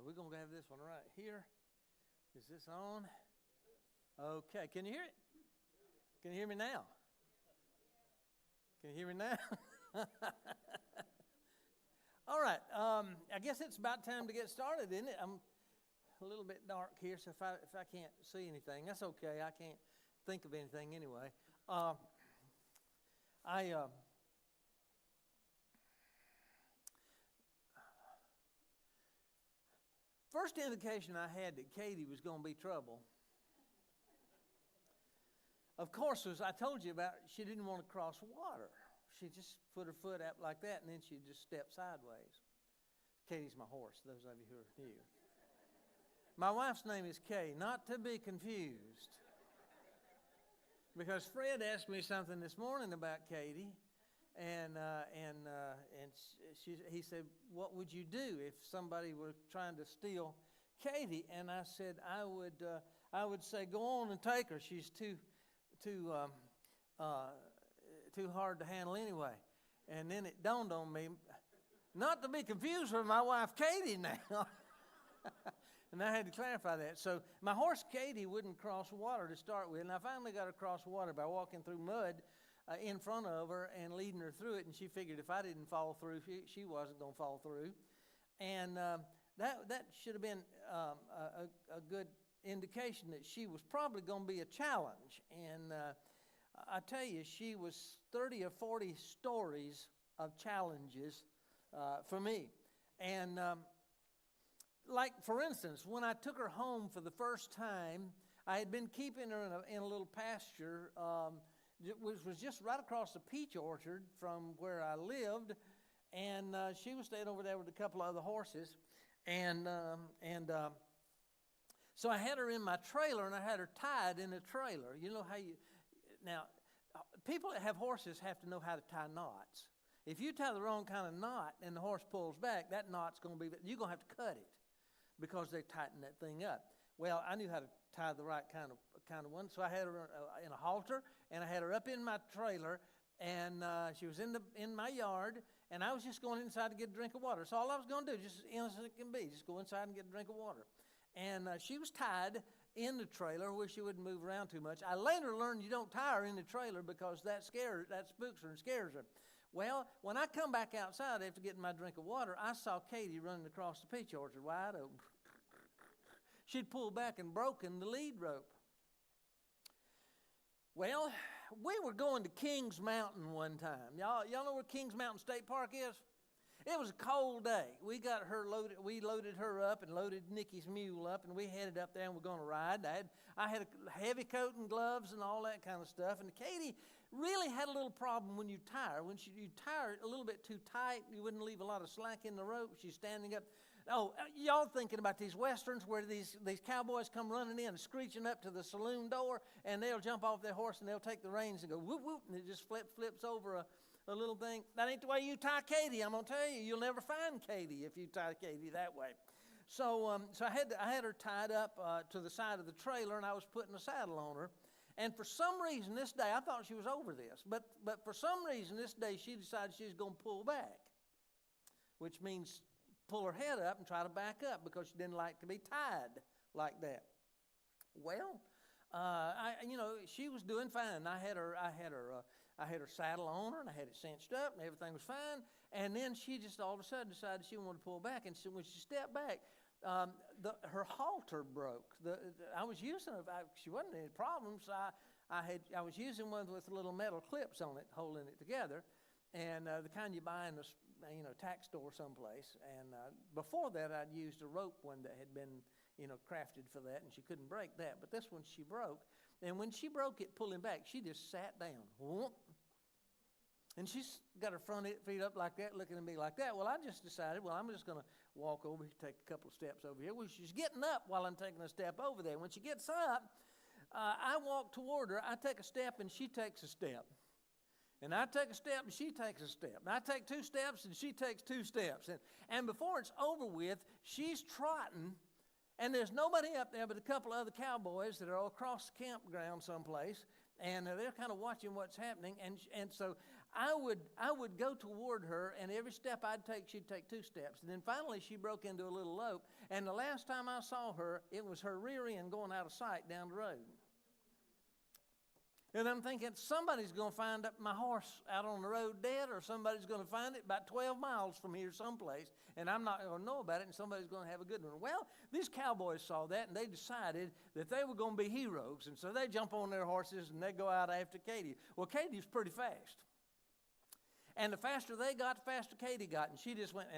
We're going to have this one right here. Is this on? Okay. Can you hear it? Can you hear me now? Can you hear me now? All right. I guess it's about time to get started, isn't it? I'm a little bit dark here, so if I can't see anything, that's okay. I can't think of anything anyway. First indication I had that Katie was going to be trouble, of course, was I told you about she didn't want to cross water. She just put her foot up like that, and then she'd just step sideways. Katie's my horse, those of you who are new. My wife's name is Kay, not to be confused. Because Fred asked me something this morning about Katie, and he said, "What would you do if somebody were trying to steal Katie?" And I said, "I would say, go on and take her. She's too hard to handle anyway." And then it dawned on me, not to be confused with my wife Katie now. And I had to clarify that. So my horse Katie wouldn't cross water to start with, and I finally got her across water by walking through mud in front of her and leading her through it. And she figured if I didn't fall through, she wasn't going to fall through. And that should have been a good indication that she was probably going to be a challenge. And I tell you, she was 30 or 40 stories of challenges for me. And like, for instance, when I took her home for the first time, I had been keeping her in a little pasture. It was just right across the peach orchard from where I lived, and she was staying over there with a couple of other horses. And so I had her in my trailer, and I had her tied in the trailer. You know how now, people that have horses have to know how to tie knots. If you tie the wrong kind of knot and the horse pulls back, that knot's going to be, you're going to have to cut it because they tighten that thing up. Well, I knew how to tie the right kind of one, so I had her in a halter, and I had her up in my trailer, and she was in my yard, and I was just going inside to get a drink of water. So all I was going to do, just as innocent as it can be, just go inside and get a drink of water. And she was tied in the trailer where she wouldn't move around too much. I later learned you don't tie her in the trailer because that spooks her and scares her. Well, when I come back outside after getting my drink of water, I saw Katie running across the peach orchard wide open. She'd pulled back and broken the lead rope. Well, we were going to Kings Mountain one time. Y'all know where Kings Mountain State Park is? It was a cold day. We got her loaded. We loaded her up and loaded Nikki's mule up, and we headed up there and we're going to ride. I had a heavy coat and gloves and all that kind of stuff. And Katie really had a little problem when you tie her. When you tie her a little bit too tight, you wouldn't leave a lot of slack in the rope. She's standing up. Oh, y'all thinking about these westerns where these cowboys come running in, screeching up to the saloon door, and they'll jump off their horse and they'll take the reins and go whoop whoop, and it just flips over a little thing. That ain't the way you tie Katie. I'm gonna tell you, you'll never find Katie if you tie Katie that way. So I had her tied up to the side of the trailer, and I was putting a saddle on her. And for some reason this day, I thought she was over this, but for some reason this day she decided she was gonna pull back, which means pull her head up and try to back up because she didn't like to be tied like that. Well, she was doing fine. I had her saddle on her, and I had it cinched up, and everything was fine. And then she just all of a sudden decided she wanted to pull back. And so when she stepped back, her halter broke. I was using it. She wasn't any problems. I was using one with little metal clips on it, holding it together, and the kind you buy in a tack store someplace. And before that, I'd used a rope one that had been crafted for that, and she couldn't break that. But this one she broke, and when she broke it pulling back, she just sat down. Whoop. And she's got her front feet up like that, looking at me like that. Well, I just decided, I'm just going to walk over, take a couple of steps over here. Well, she's getting up while I'm taking a step over there. When she gets up, I walk toward her. I take a step, and she takes a step. And I take a step, and she takes a step. And I take 2 steps, and she takes 2 steps. And before it's over with, she's trotting And there's nobody up there but a couple of other cowboys that are all across the campground someplace, and they're kind of watching what's happening. And so I would go toward her, and every step I'd take, she'd take 2 steps. And then finally she broke into a little lope, and the last time I saw her, it was her rear end going out of sight down the road. And I'm thinking, somebody's going to find my horse out on the road dead, or somebody's going to find it about 12 miles from here someplace, and I'm not going to know about it, and somebody's going to have a good one. Well, these cowboys saw that, and they decided that they were going to be heroes, and so they jump on their horses, and they go out after Katie. Well, Katie's pretty fast. And the faster they got, the faster Katie got, and she just went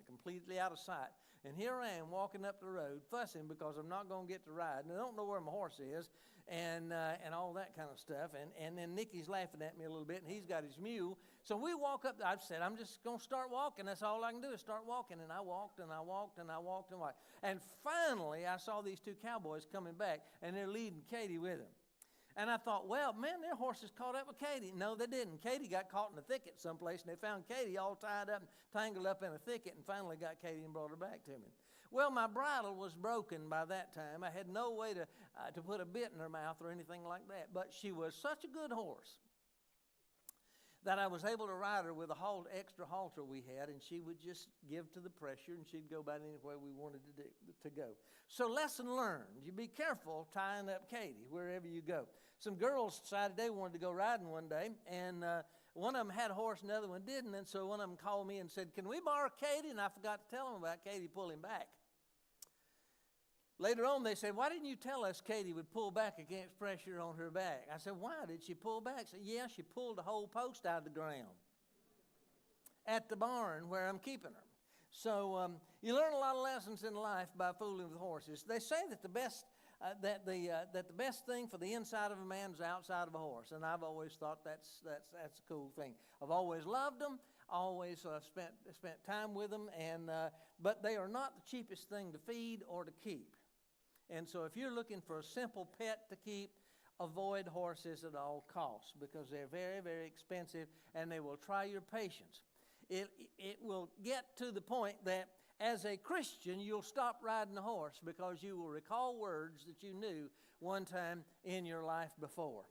completely out of sight. And here I am walking up the road, fussing because I'm not going to get to ride, and I don't know where my horse is, and all that kind of stuff. And then Nikki's laughing at me a little bit, and he's got his mule. So we walk up. I said, I'm just going to start walking. That's all I can do is start walking. And I walked, and I walked, and I walked, and walked. And finally, I saw these 2 cowboys coming back, and they're leading Katie with them. And I thought, well, man, their horses caught up with Katie. No, they didn't. Katie got caught in a thicket someplace, and they found Katie all tied up and tangled up in a thicket, and finally got Katie and brought her back to me. Well, my bridle was broken by that time. I had no way to put a bit in her mouth or anything like that. But she was such a good horse that I was able to ride her with a extra halter we had, and she would just give to the pressure, and she'd go about anywhere we wanted to go. So lesson learned. You be careful tying up Katie wherever you go. Some girls decided they wanted to go riding one day, and one of them had a horse and the other one didn't, and so one of them called me and said, can we borrow Katie? And I forgot to tell them about Katie pulling back. Later on, they said, why didn't you tell us Katie would pull back against pressure on her back? I said, why? Did she pull back? I said, yeah, she pulled the whole post out of the ground at the barn where I'm keeping her. So you learn a lot of lessons in life by fooling with horses. They say that the best thing for the inside of a man is the outside of a horse, and I've always thought that's a cool thing. I've always loved them, always spent time with them, but they are not the cheapest thing to feed or to keep. And so if you're looking for a simple pet to keep, avoid horses at all costs, because they're very, very expensive, and they will try your patience. It will get to the point that as a Christian, you'll stop riding a horse because you will recall words that you knew one time in your life before.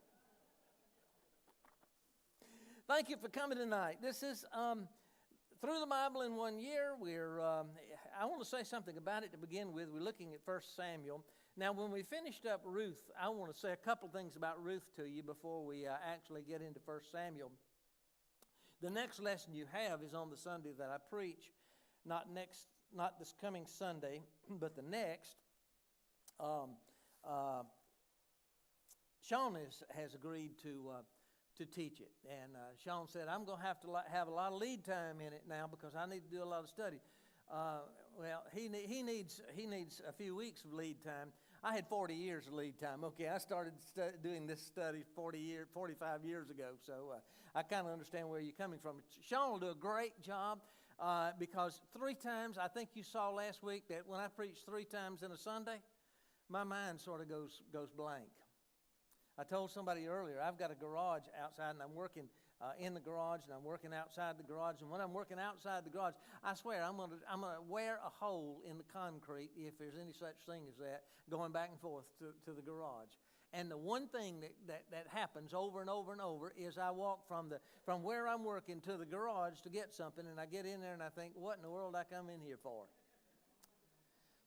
Thank you for coming tonight. This is Through the Bible in 1 year. I want to say something about it to begin with. We're looking at 1 Samuel. Now, when we finished up Ruth, I want to say a couple things about Ruth to you before we actually get into 1 Samuel. The next lesson you have is on the Sunday that I preach, not this coming Sunday, but the next. Sean has agreed to teach it, and Sean said, I'm going to have a lot of lead time in it now because I need to do a lot of study. Well, he needs a few weeks of lead time. I had 40 years of lead time. Okay, I started doing this study 45 years ago, so I kind of understand where you're coming from. Sean will do a great job because 3 times, I think you saw last week that when I preach 3 times in a Sunday, my mind sort of goes blank. I told somebody earlier, I've got a garage outside, and I'm working in the garage, and I'm working outside the garage. And when I'm working outside the garage, I swear I'm gonna wear a hole in the concrete, if there's any such thing as that, going back and forth to the garage. And the one thing that happens over and over and over is I walk from where I'm working to the garage to get something, and I get in there and I think, what in the world I come in here for?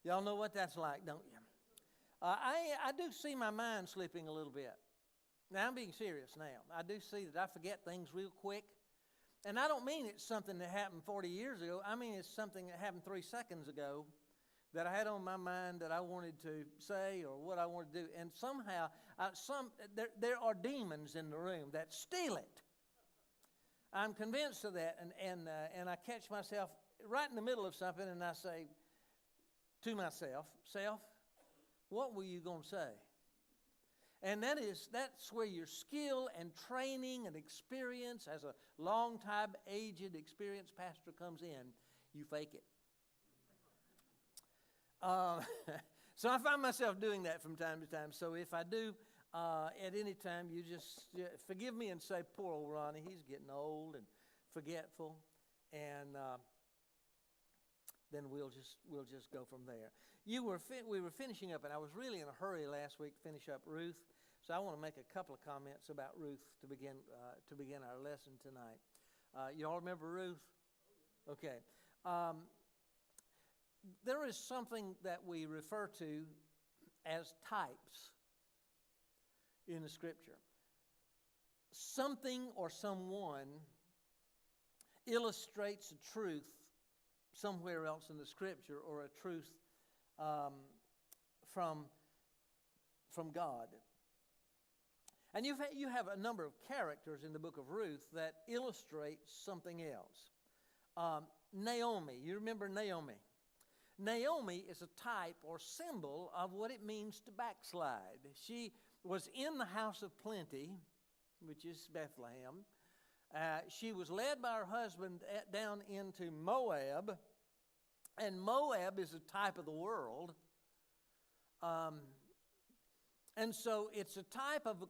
Y'all know what that's like, don't you? I do see my mind slipping a little bit. Now, I'm being serious now. I do see that I forget things real quick. And I don't mean it's something that happened 40 years ago. I mean it's something that happened 3 seconds ago that I had on my mind that I wanted to say or what I wanted to do. And somehow, there are demons in the room that steal it. I'm convinced of that. And I catch myself right in the middle of something, and I say to myself, self, what were you going to say? And that's where your skill and training and experience as a long-time, aged, experienced pastor comes in. You fake it. So I find myself doing that from time to time. So if I do, at any time, you just forgive me and say, poor old Ronnie, he's getting old and forgetful. And then we'll just go from there. We were finishing up, and I was really in a hurry last week to finish up Ruth, so I want to make a couple of comments about Ruth to begin our lesson tonight. You all remember Ruth? Okay. There is something that we refer to as types in the Scripture. Something or someone illustrates a truth somewhere else in the Scripture, or a truth from God. And you have a number of characters in the book of Ruth that illustrate something else. Naomi, you remember Naomi? Naomi is a type or symbol of what it means to backslide. She was in the house of plenty, which is Bethlehem. She was led by her husband down into Moab, and Moab is a type of the world. And so it's a type of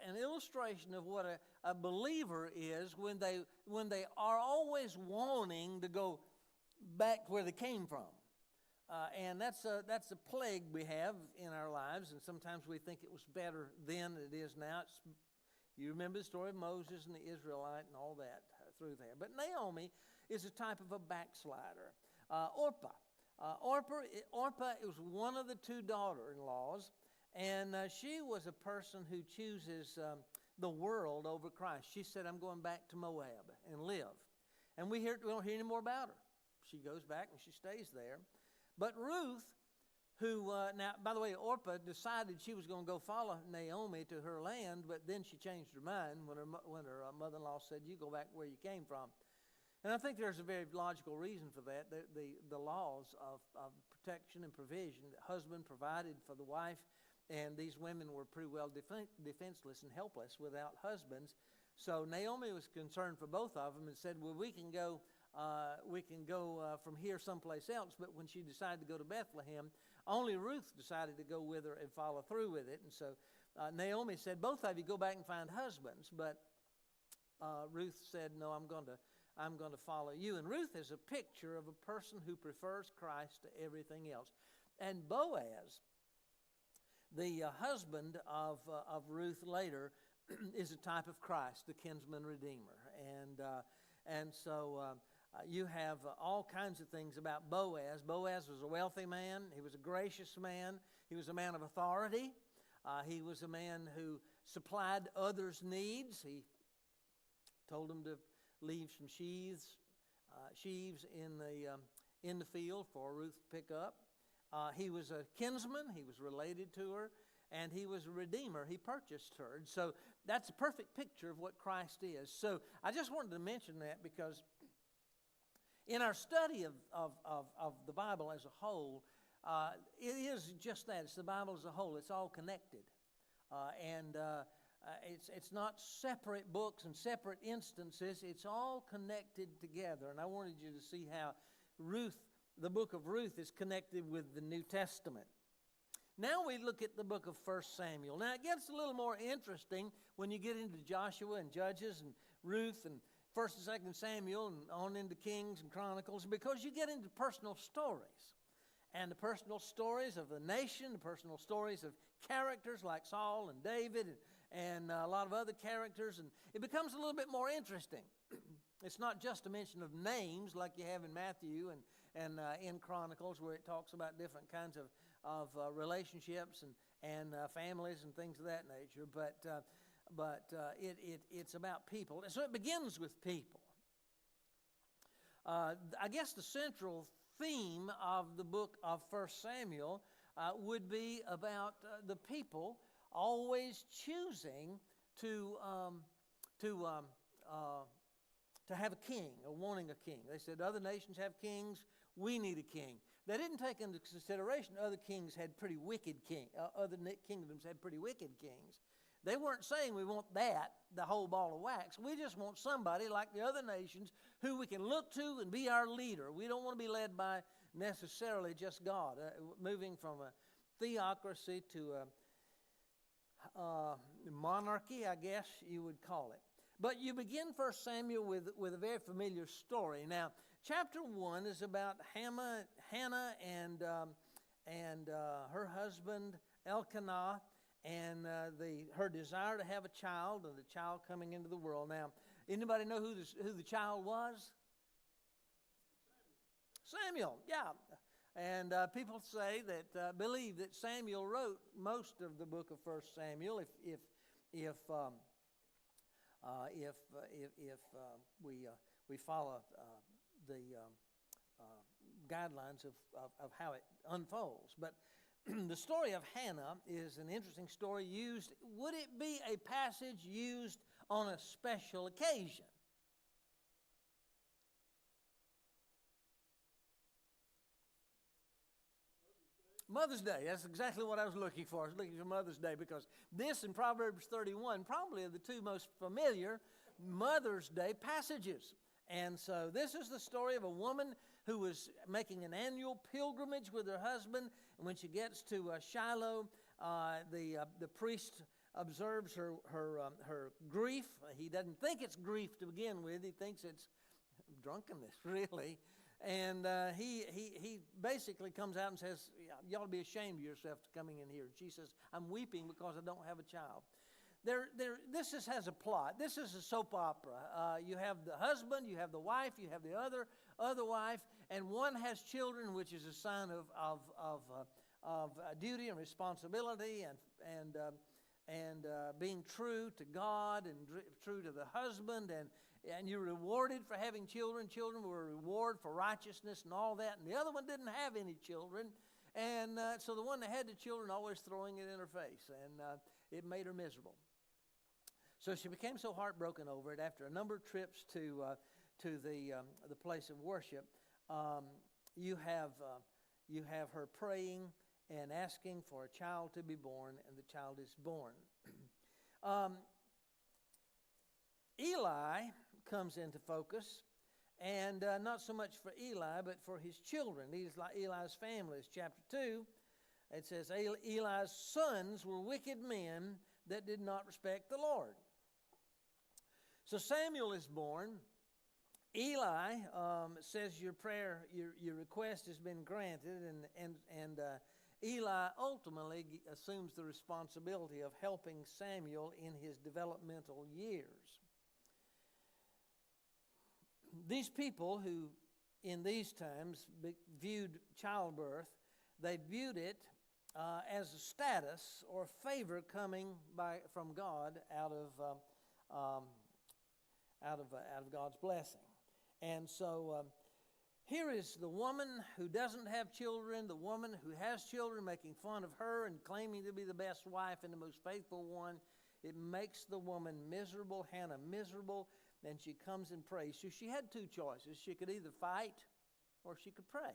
an illustration of what a believer is when they are always wanting to go back where they came from. And that's a plague we have in our lives, and sometimes we think it was better then than it is now. You remember the story of Moses and the Israelite and all that through there. But Naomi is a type of a backslider. Orpah. Orpah was one of the two daughter-in-laws, and she was a person who chooses the world over Christ. She said, I'm going back to Moab and live. And we don't hear any more about her. She goes back and she stays there. But Ruth, who, now, by the way, Orpah decided she was going to go follow Naomi to her land, but then she changed her mind when her mother-in-law said, you go back where you came from. And I think there's a very logical reason for that. The laws of protection and provision, the husband provided for the wife, and these women were pretty well defenseless and helpless without husbands. So Naomi was concerned for both of them and said, well, we can go from here someplace else. But when she decided to go to Bethlehem, only Ruth decided to go with her and follow through with it. And so Naomi said, both of you go back and find husbands. But Ruth said, no, I'm going to follow you. And Ruth is a picture of a person who prefers Christ to everything else. And Boaz, the husband of Ruth later, is a type of Christ, the kinsman redeemer. And so you have all kinds of things about Boaz. Boaz was a wealthy man. He was a gracious man. He was a man of authority. He was a man who supplied others' needs. He told them to leave some sheaves in the field for Ruth to pick up. He was a kinsman. He was related to her. And he was a redeemer. He purchased her. And so that's a perfect picture of what Christ is. So I just wanted to mention that because in our study of the Bible as a whole, it is just that. It's the Bible as a whole. It's all connected. It's not separate books and separate instances. It's all connected together. And I wanted you to see how the book of Ruth is connected with the New Testament. Now we look at the book of 1 Samuel. Now it gets a little more interesting when you get into Joshua and Judges and Ruth and 1st and 2nd Samuel and on into Kings and Chronicles, because you get into personal stories. And the personal stories of the nation, the personal stories of characters like Saul and David and a lot of other characters, and it becomes a little bit more interesting. It's not just a mention of names like you have in Matthew and in Chronicles, where it talks about different kinds of relationships and families and things of that nature, but it's about people. So it begins with people. I guess the central theme of the book of 1 Samuel would be about the people always choosing to have a king, or wanting a king. They said other nations have kings, we need a king. They didn't take into consideration other kingdoms had pretty wicked kings. They weren't saying we want the whole ball of wax. We just want somebody like the other nations who we can look to and be our leader. We don't want to be led by necessarily just God. Moving from a theocracy to a monarchy, I guess you would call it. But you begin 1 Samuel with a very familiar story. Now, chapter 1 is about Hannah and her husband Elkanah, and her desire to have a child, and the child coming into the world. Now, anybody know who the child was? Samuel, yeah. And people say that believe that Samuel wrote most of the book of 1 Samuel. If we follow the guidelines of how it unfolds, but the story of Hannah is an interesting story used. Would it be a passage used on a special occasion? Mother's Day. That's exactly what I was looking for. I was looking for Mother's Day because this and Proverbs 31 probably are the two most familiar Mother's Day passages. And so this is the story of a woman who was making an annual pilgrimage with her husband. And when she gets to Shiloh, the priest observes her grief. He doesn't think it's grief to begin with. He thinks it's drunkenness, really. And he basically comes out and says, you ought to be ashamed of yourself coming in here. And she says, I'm weeping because I don't have a child. This has a plot. This is a soap opera. You have the husband, you have the wife, you have the other wife, and one has children, which is a sign of duty and responsibility and being true to God and true to the husband, and you're rewarded for having children. Children were a reward for righteousness and all that. And the other one didn't have any children, and so the one that had the children always throwing it in her face, and it made her miserable. So she became so heartbroken over it. After a number of trips to the place of worship, you have her praying and asking for a child to be born, and the child is born. Eli comes into focus, and not so much for Eli, but for his children. Eli's family. It's chapter 2. It says, Eli's sons were wicked men that did not respect the Lord. So Samuel is born. Eli says your prayer, your request has been granted, and Eli ultimately assumes the responsibility of helping Samuel in his developmental years. These people who, in these times, viewed childbirth, they viewed it as a status or favor coming from God out of God's blessing. And so here is the woman who doesn't have children, the woman who has children, making fun of her and claiming to be the best wife and the most faithful one. It makes the woman miserable, Hannah miserable, and she comes and prays. So she had two choices. She could either fight or she could pray.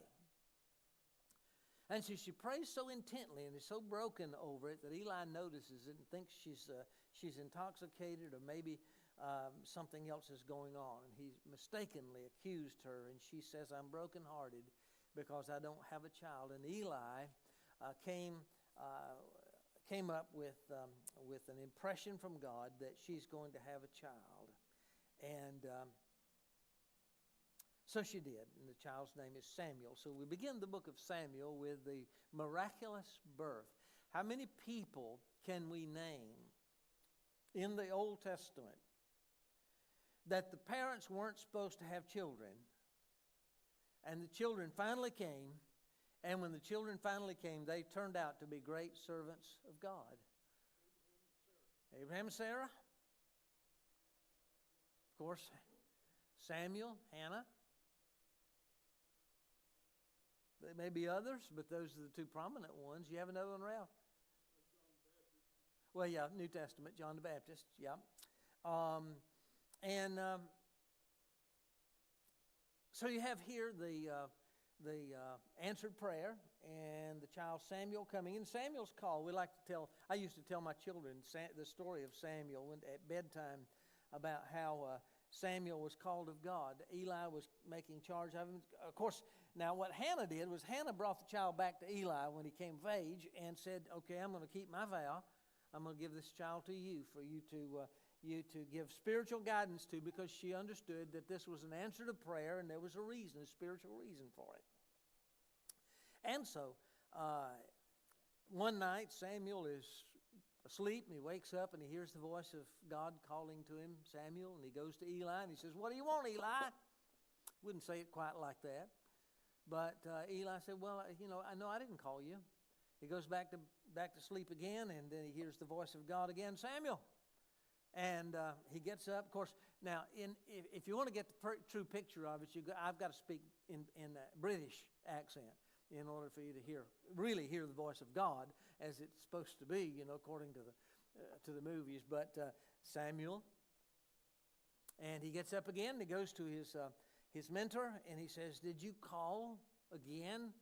And so she prays so intently and is so broken over it that Eli notices it and thinks she's intoxicated, or maybe something else is going on. And he mistakenly accused her, and she says, I'm brokenhearted because I don't have a child. And Eli came up with an impression from God that she's going to have a child. And so she did, and the child's name is Samuel. So we begin the book of Samuel with the miraculous birth. How many people can we name in the Old Testament that the parents weren't supposed to have children, and the children finally came, and when the children finally came, they turned out to be great servants of God? Abraham and Sarah. Of course, Samuel, Hannah. There may be others, but those are the two prominent ones. You have another one, Ralph? Well, yeah, New Testament, John the Baptist, yeah. So you have here the answered prayer and the child Samuel coming in. Samuel's call. I used to tell my children the story of Samuel at bedtime about how Samuel was called of God. Eli was making charge of him. Of course, now what Hannah did was Hannah brought the child back to Eli when he came of age and said, okay, I'm going to keep my vow. I'm going to give this child to you for you to give spiritual guidance to, because she understood that this was an answer to prayer and there was a reason, a spiritual reason for it. And so one night Samuel is asleep and he wakes up and he hears the voice of God calling to him, Samuel, and he goes to Eli and he says, "What do you want, Eli?" Wouldn't say it quite like that. But Eli said, "Well, I know I didn't call you." He goes back to sleep again, and then he hears the voice of God again, "Samuel." And he gets up. Of course, now, if you want to get the true picture of it, I've got to speak in a British accent in order for you to really hear the voice of God as it's supposed to be, according to the movies. But Samuel, and he gets up again, and he goes to his mentor, and he says, "Did you call again?"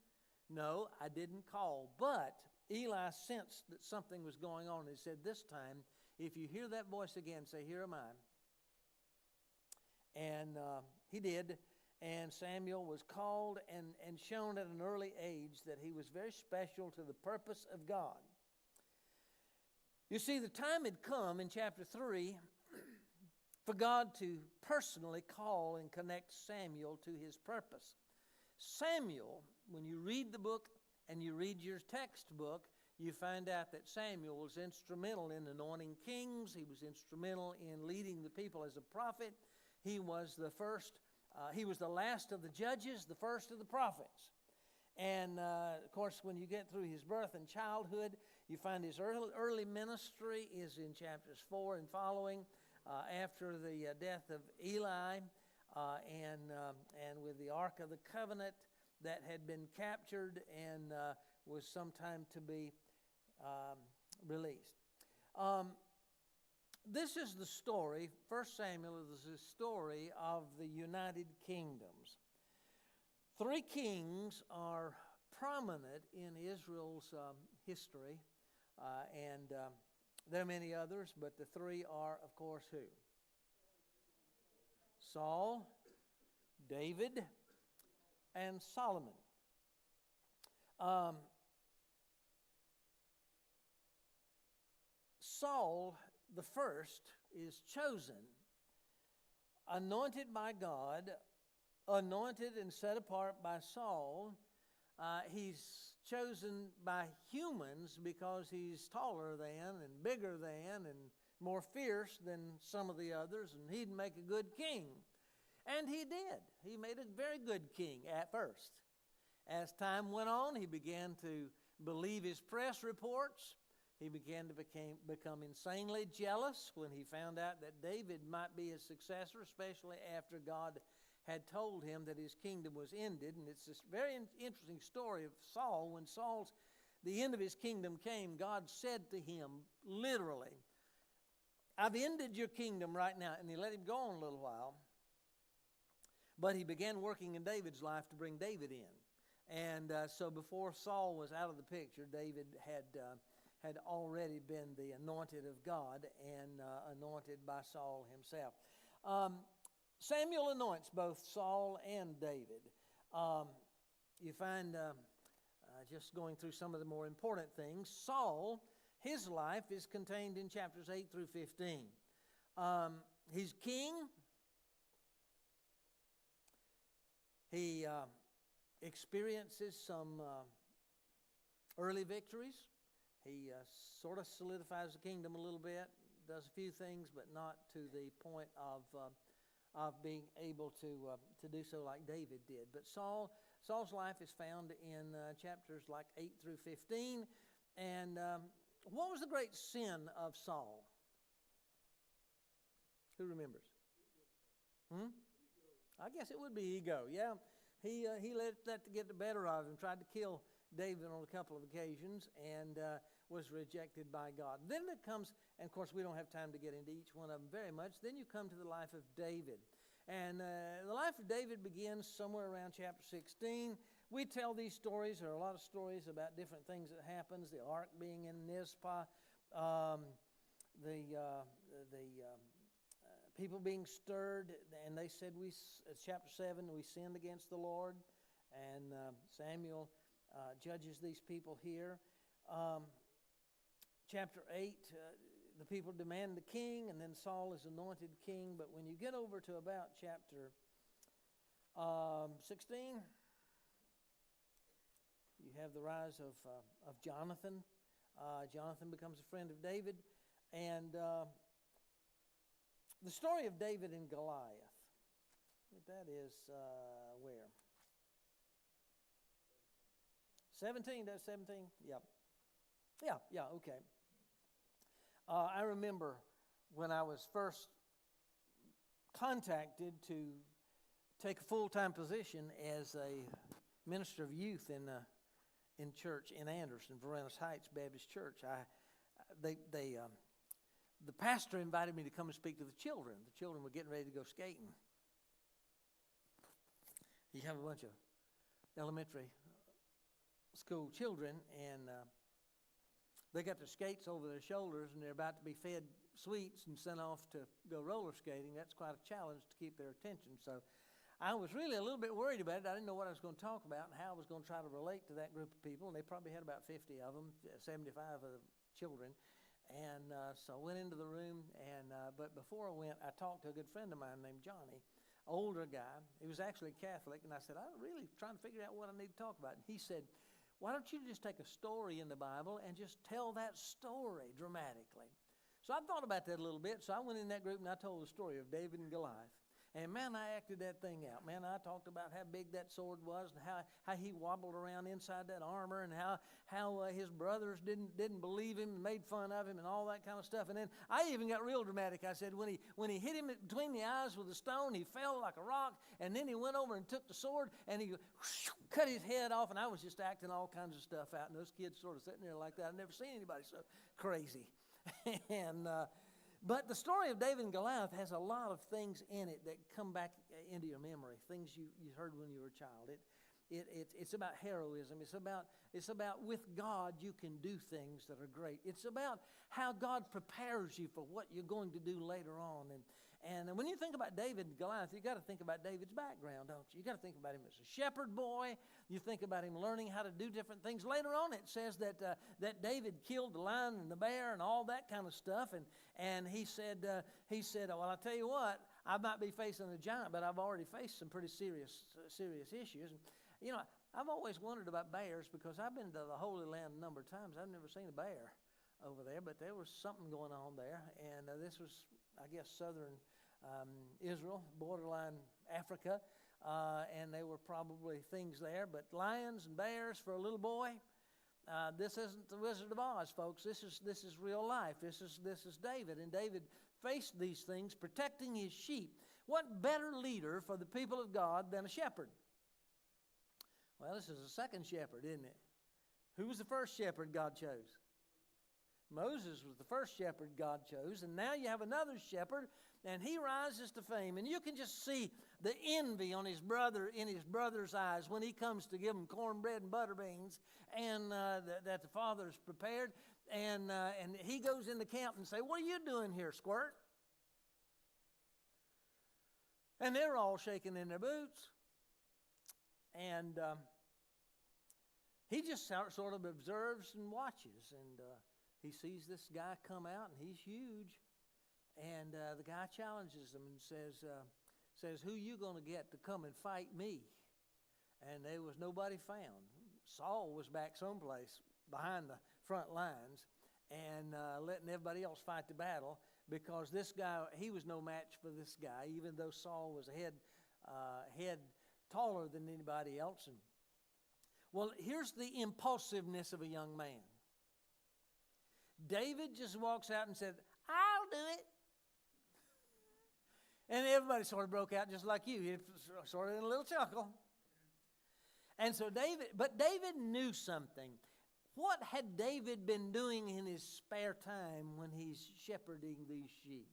"No, I didn't call." But Eli sensed that something was going on. He said, "This time, if you hear that voice again, say, 'Here am I.'" And he did. And Samuel was called and shown at an early age that he was very special to the purpose of God. You see, the time had come in chapter 3 for God to personally call and connect Samuel to his purpose. Samuel, when you read the book and you read your textbook, you find out that Samuel was instrumental in anointing kings. He was instrumental in leading the people as a prophet. He was the first. He was the last of the judges, the first of the prophets. And, of course, when you get through his birth and childhood, you find his early ministry is in chapters 4 and following, after the death of Eli, and with the Ark of the Covenant that had been captured and was sometime to be released. This is the story, 1 Samuel is the story of the United Kingdoms. 3 kings are prominent in Israel's history, and there are many others, but the 3 are, of course, who? Saul, David, and Solomon. Saul, the first, is chosen, anointed by God, anointed and set apart by Saul. He's chosen by humans because he's taller than and bigger than and more fierce than some of the others, and he'd make a good king. And he did. He made a very good king at first. As time went on, he began to believe his press reports. He began to become insanely jealous when he found out that David might be his successor, especially after God had told him that his kingdom was ended. And it's this very interesting story of Saul. When the end of his kingdom came, God said to him, literally, "I've ended your kingdom right now." And he let him go on a little while. But he began working in David's life to bring David in. And so before Saul was out of the picture, David had already been the anointed of God and anointed by Saul himself. Samuel anoints both Saul and David. You find, just going through some of the more important things, Saul, his life is contained in chapters 8 through 15. He's king. He experiences some early victories. He sort of solidifies the kingdom a little bit, does a few things, but not to the point of being able to do so like David did. But Saul's life is found in chapters like 8 through 15. And what was the great sin of Saul? Who remembers? I guess it would be ego. Yeah, he let that get the better of him. Tried to kill David on a couple of occasions and was rejected by God. Then it comes, and of course we don't have time to get into each one of them very much. Then you come to the life of David. And the life of David begins somewhere around chapter 16. We tell these stories. There are a lot of stories about different things that happens. The ark being in Mizpah, people being stirred, and they said, chapter 7, we sinned against the Lord. And Samuel judges these people here. chapter 8, the people demand the king, and then Saul is anointed king. But when you get over to about chapter 16, you have the rise of Jonathan. Jonathan becomes a friend of David. And the story of David and Goliath, that is where? 17, that's 17? Yeah, okay. I remember when I was first contacted to take a full-time position as a minister of youth in church in Anderson, Varennes Heights Baptist Church. The pastor invited me to come and speak to the children. The children were getting ready to go skating. You have a bunch of elementary school children, and they got their skates over their shoulders, and they're about to be fed sweets and sent off to go roller skating. That's quite a challenge to keep their attention. So I was really a little bit worried about it. I didn't know what I was going to talk about and how I was going to try to relate to that group of people. And they probably had about 50 of them, 75 of the children. And so I went into the room, and but before I went, I talked to a good friend of mine named Johnny, older guy. He was actually Catholic, and I said, I'm really trying to figure out what I need to talk about. And he said, why don't you just take a story in the Bible and just tell that story dramatically? So I thought about that a little bit, so I went in that group and I told the story of David and Goliath. And man, I acted that thing out. Man, I talked about how big that sword was and how he wobbled around inside that armor, and how his brothers didn't believe him and made fun of him and all that kind of stuff. And then I even got real dramatic. I said when he hit him between the eyes with a stone, he fell like a rock, and then he went over and took the sword and he cut his head off, and I was just acting all kinds of stuff out. And those kids sort of sitting there like that. I've never seen anybody so crazy. And but the story of David and Goliath has a lot of things in it that come back into your memory, things you heard when you were a child. It's about heroism. It's about with God you can do things that are great. It's about how God prepares you for what you're going to do later on. And when you think about David and Goliath, you got to think about David's background, don't you? You got to think about him as a shepherd boy. You think about him learning how to do different things. Later on, it says that David killed the lion and the bear and all that kind of stuff. And he said, well, I'll tell you what, I might be facing a giant, but I've already faced some pretty serious issues. And you know, I've always wondered about bears because I've been to the Holy Land a number of times. I've never seen a bear over there, but there was something going on there. And this was, I guess, southern Israel, borderline Africa, and there were probably things there. But lions and bears for a little boy, this isn't the Wizard of Oz, folks. This is real life. This is David, and David faced these things, protecting his sheep. What better leader for the people of God than a shepherd? Well, this is a second shepherd, isn't it? Who was the first shepherd God chose? Moses was the first shepherd God chose, and now you have another shepherd, and he rises to fame. And you can just see the envy on his brother in his brother's eyes when he comes to give him cornbread and butter beans, and that the father's prepared. And he goes into camp and say, "What are you doing here, Squirt?" And they're all shaking in their boots. And he just sort of observes and watches, and he sees this guy come out, and he's huge. And the guy challenges him and says, "Who you going to get to come and fight me?" And there was nobody found. Saul was back someplace behind the front lines and letting everybody else fight the battle, because this guy, he was no match for this guy, even though Saul was a head taller than anybody else. And well, here's the impulsiveness of a young man. David just walks out and said, "I'll do it." And everybody sort of broke out just like you, sort of in a little chuckle. And so David knew something. What had David been doing in his spare time when he's shepherding these sheep?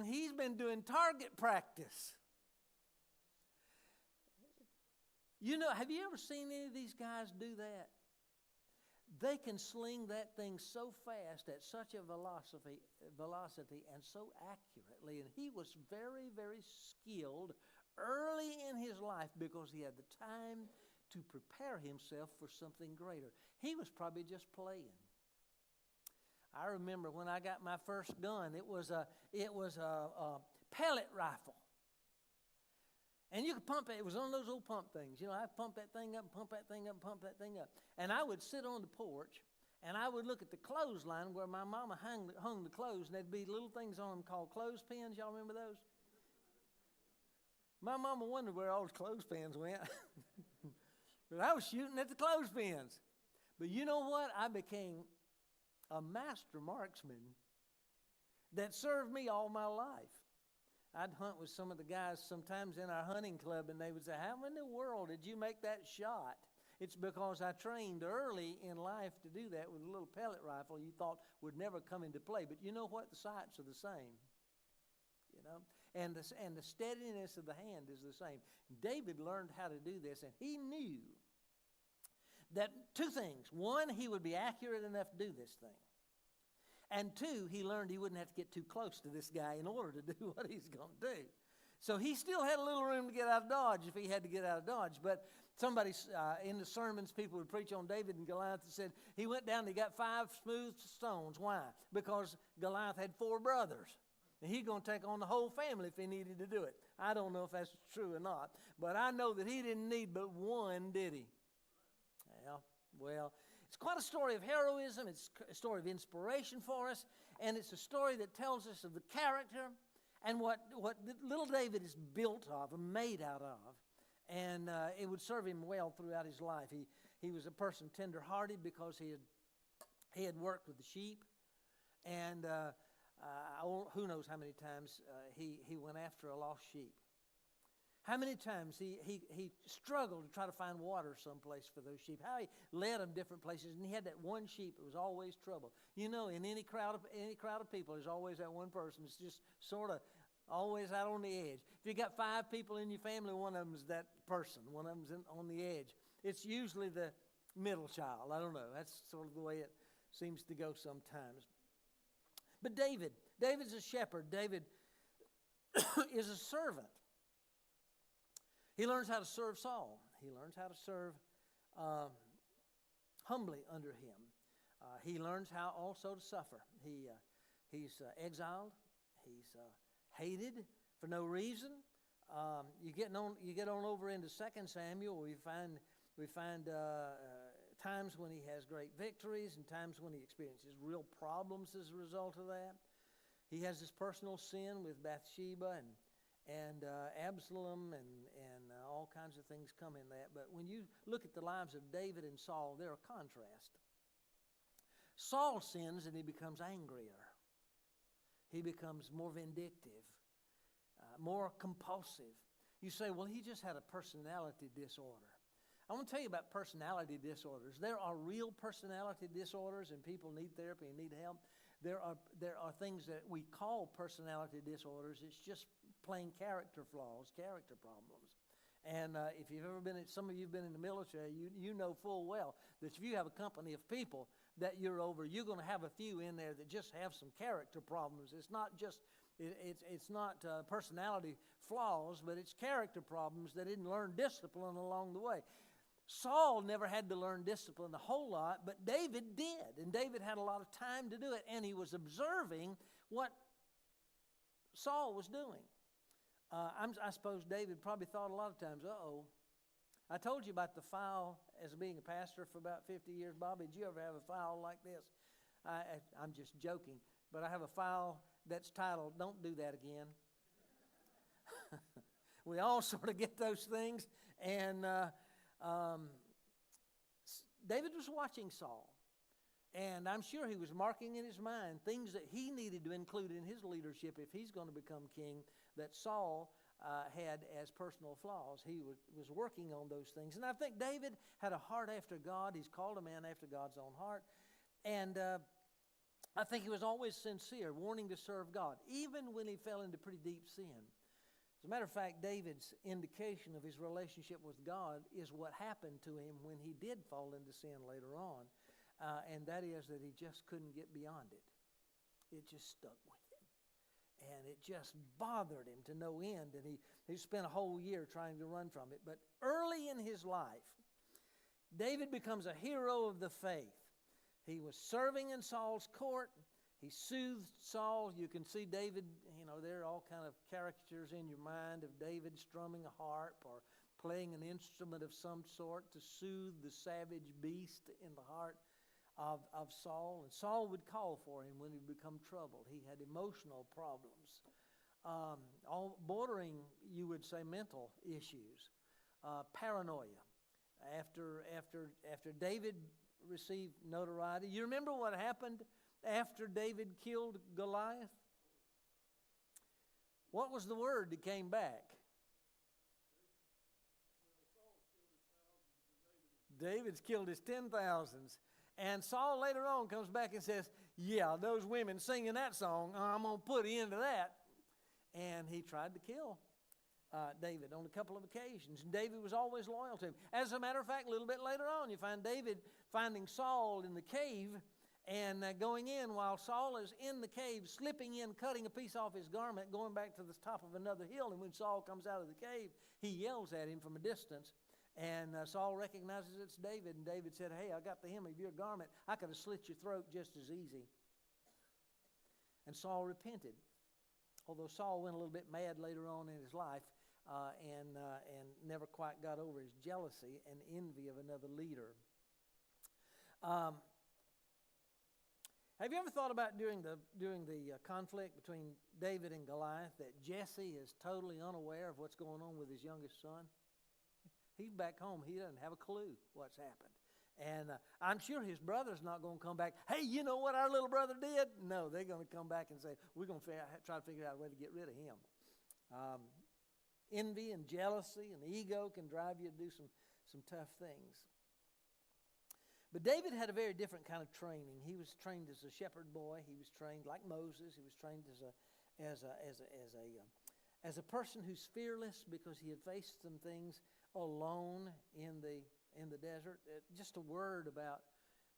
He's been doing target practice. You know, have you ever seen any of these guys do that? They can sling that thing so fast at such a velocity and so accurately. And he was very, very skilled early in his life because he had the time to prepare himself for something greater. He was probably just playing. I remember when I got my first gun, it was a pellet rifle. And you could pump it. It was one of those old pump things. You know, I'd pump that thing up, pump that thing up, pump that thing up. And I would sit on the porch, and I would look at the clothesline where my mama hung the clothes, and there'd be little things on them called clothespins. Y'all remember those? My mama wondered where all the clothespins went. But I was shooting at the clothespins. But you know what? I became a master marksman that served me all my life. I'd hunt with some of the guys sometimes in our hunting club, and they would say, how in the world did you make that shot? It's because I trained early in life to do that with a little pellet rifle you thought would never come into play. But you know what? The sights are the same. You know? And the steadiness of the hand is the same. David learned how to do this, and he knew that two things. One, he would be accurate enough to do this thing. And two, he learned he wouldn't have to get too close to this guy in order to do what he's going to do. So he still had a little room to get out of Dodge if he had to get out of Dodge. But somebody in the sermons, people would preach on David and Goliath and said he went down and he got 5 smooth stones. Why? Because Goliath had 4 brothers. And he's going to take on the whole family if he needed to do it. I don't know if that's true or not. But I know that he didn't need but one, did he? Well, it's quite a story of heroism. It's a story of inspiration for us. And it's a story that tells us of the character and what little David is built of and made out of. And it would serve him well throughout his life. He was a person tender-hearted because he had worked with the sheep. And who knows how many times he went after a lost sheep. How many times he struggled to try to find water someplace for those sheep. How he led them different places, and he had that one sheep that was always trouble. You know, in any crowd of people, there's always that one person that's just sort of always out on the edge. If you got 5 people in your family, one of them's that person. One of them's on the edge. It's usually the middle child. I don't know. That's sort of the way it seems to go sometimes. But David's a shepherd. David is a servant. He learns how to serve Saul. He learns how to serve humbly under him. He learns how also to suffer. He's exiled. He's hated for no reason. You get on over into 2 Samuel. We find times when he has great victories and times when he experiences real problems as a result of that. He has this personal sin with Bathsheba and Absalom and all kinds of things come in that. But when you look at the lives of David and Saul, they're a contrast. Saul sins and he becomes angrier. He becomes more vindictive, more compulsive. You say, well, he just had a personality disorder. I want to tell you about personality disorders. There are real personality disorders, and people need therapy and need help. There are things that we call personality disorders. It's just plain character flaws, character problems. And if you've ever some of you have been in the military, you know full well that if you have a company of people that you're over, you're going to have a few in there that just have some character problems. It's not just it's not personality flaws, but it's character problems that didn't learn discipline along the way. Saul never had to learn discipline a whole lot, but David did. And David had a lot of time to do it, and he was observing what Saul was doing. I suppose David probably thought a lot of times, I told you about the file as being a pastor for about 50 years. Bobby, did you ever have a file like this? I'm just joking, but I have a file that's titled, Don't Do That Again. We all sort of get those things, and David was watching Saul, and I'm sure he was marking in his mind things that he needed to include in his leadership if he's going to become king that Saul had as personal flaws. He was working on those things. And I think David had a heart after God. He's called a man after God's own heart. And I think he was always sincere, wanting to serve God, even when he fell into pretty deep sin. As a matter of fact, David's indication of his relationship with God is what happened to him when he did fall into sin later on. And that is that he just couldn't get beyond it. It just stuck with him. And it just bothered him to no end. And he spent a whole year trying to run from it. But early in his life, David becomes a hero of the faith. He was serving in Saul's court. He soothed Saul. You can see David, there are all kind of caricatures in your mind of David strumming a harp or playing an instrument of some sort to soothe the savage beast in the heart of Saul. And Saul would call for him when he would become troubled. He had emotional problems, all bordering, you would say, mental issues, paranoia. After David received notoriety, you remember what happened after David killed Goliath? What was the word that came back? David's killed his 10,000s. And Saul later on comes back and says, yeah, those women singing that song, I'm going to put an end to that. And he tried to kill David on a couple of occasions. And David was always loyal to him. As a matter of fact, a little bit later on, you find David finding Saul in the cave and going in while Saul is in the cave, slipping in, cutting a piece off his garment, going back to the top of another hill. And when Saul comes out of the cave, he yells at him from a distance. And Saul recognizes it's David. And David said, hey, I got the hem of your garment. I could have slit your throat just as easy. And Saul repented. Although Saul went a little bit mad later on in his life and never quite got over his jealousy and envy of another leader. Have you ever thought about during the conflict between David and Goliath that Jesse is totally unaware of what's going on with his youngest son? He's back home. He doesn't have a clue what's happened. And I'm sure his brother's not going to come back, hey, you know what our little brother did? No, they're going to come back and say, we're going to try to figure out a way to get rid of him. Envy and jealousy and ego can drive you to do some tough things. But David had a very different kind of training. He was trained as a shepherd boy. He was trained like Moses. He was trained as a person who's fearless because he had faced some things alone in the desert. Just a word about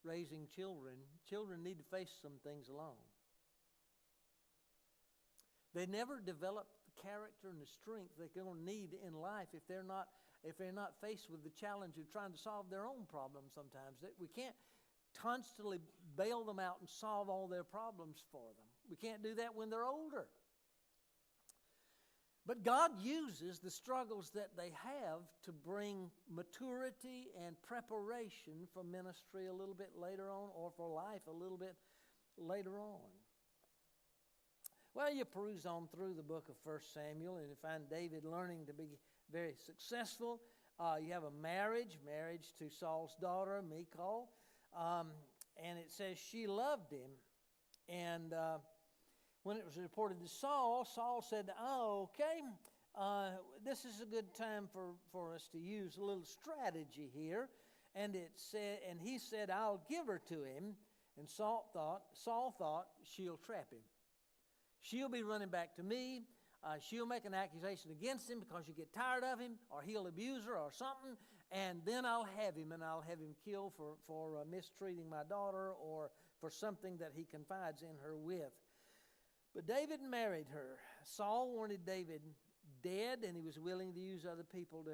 raising children. Children need to face some things alone. They never develop the character and the strength they're going to need in life if they're not faced with the challenge of trying to solve their own problems sometimes. We can't constantly bail them out and solve all their problems for them. We can't do that when they're older. But God uses the struggles that they have to bring maturity and preparation for ministry a little bit later on, or for life a little bit later on. Well, you peruse on through the book of 1 Samuel, and you find David learning to be very successful. You have a marriage to Saul's daughter, Michal, and it says she loved him. And when it was reported to Saul, Saul said, oh, okay, this is a good time for us to use a little strategy here. And he said, I'll give her to him. And Saul thought, she'll trap him. She'll be running back to me. She'll make an accusation against him because she'll get tired of him, or he'll abuse her or something. And then I'll have him, and I'll have him killed for mistreating my daughter or for something that he confides in her with. But David married her. Saul wanted David dead, and he was willing to use other people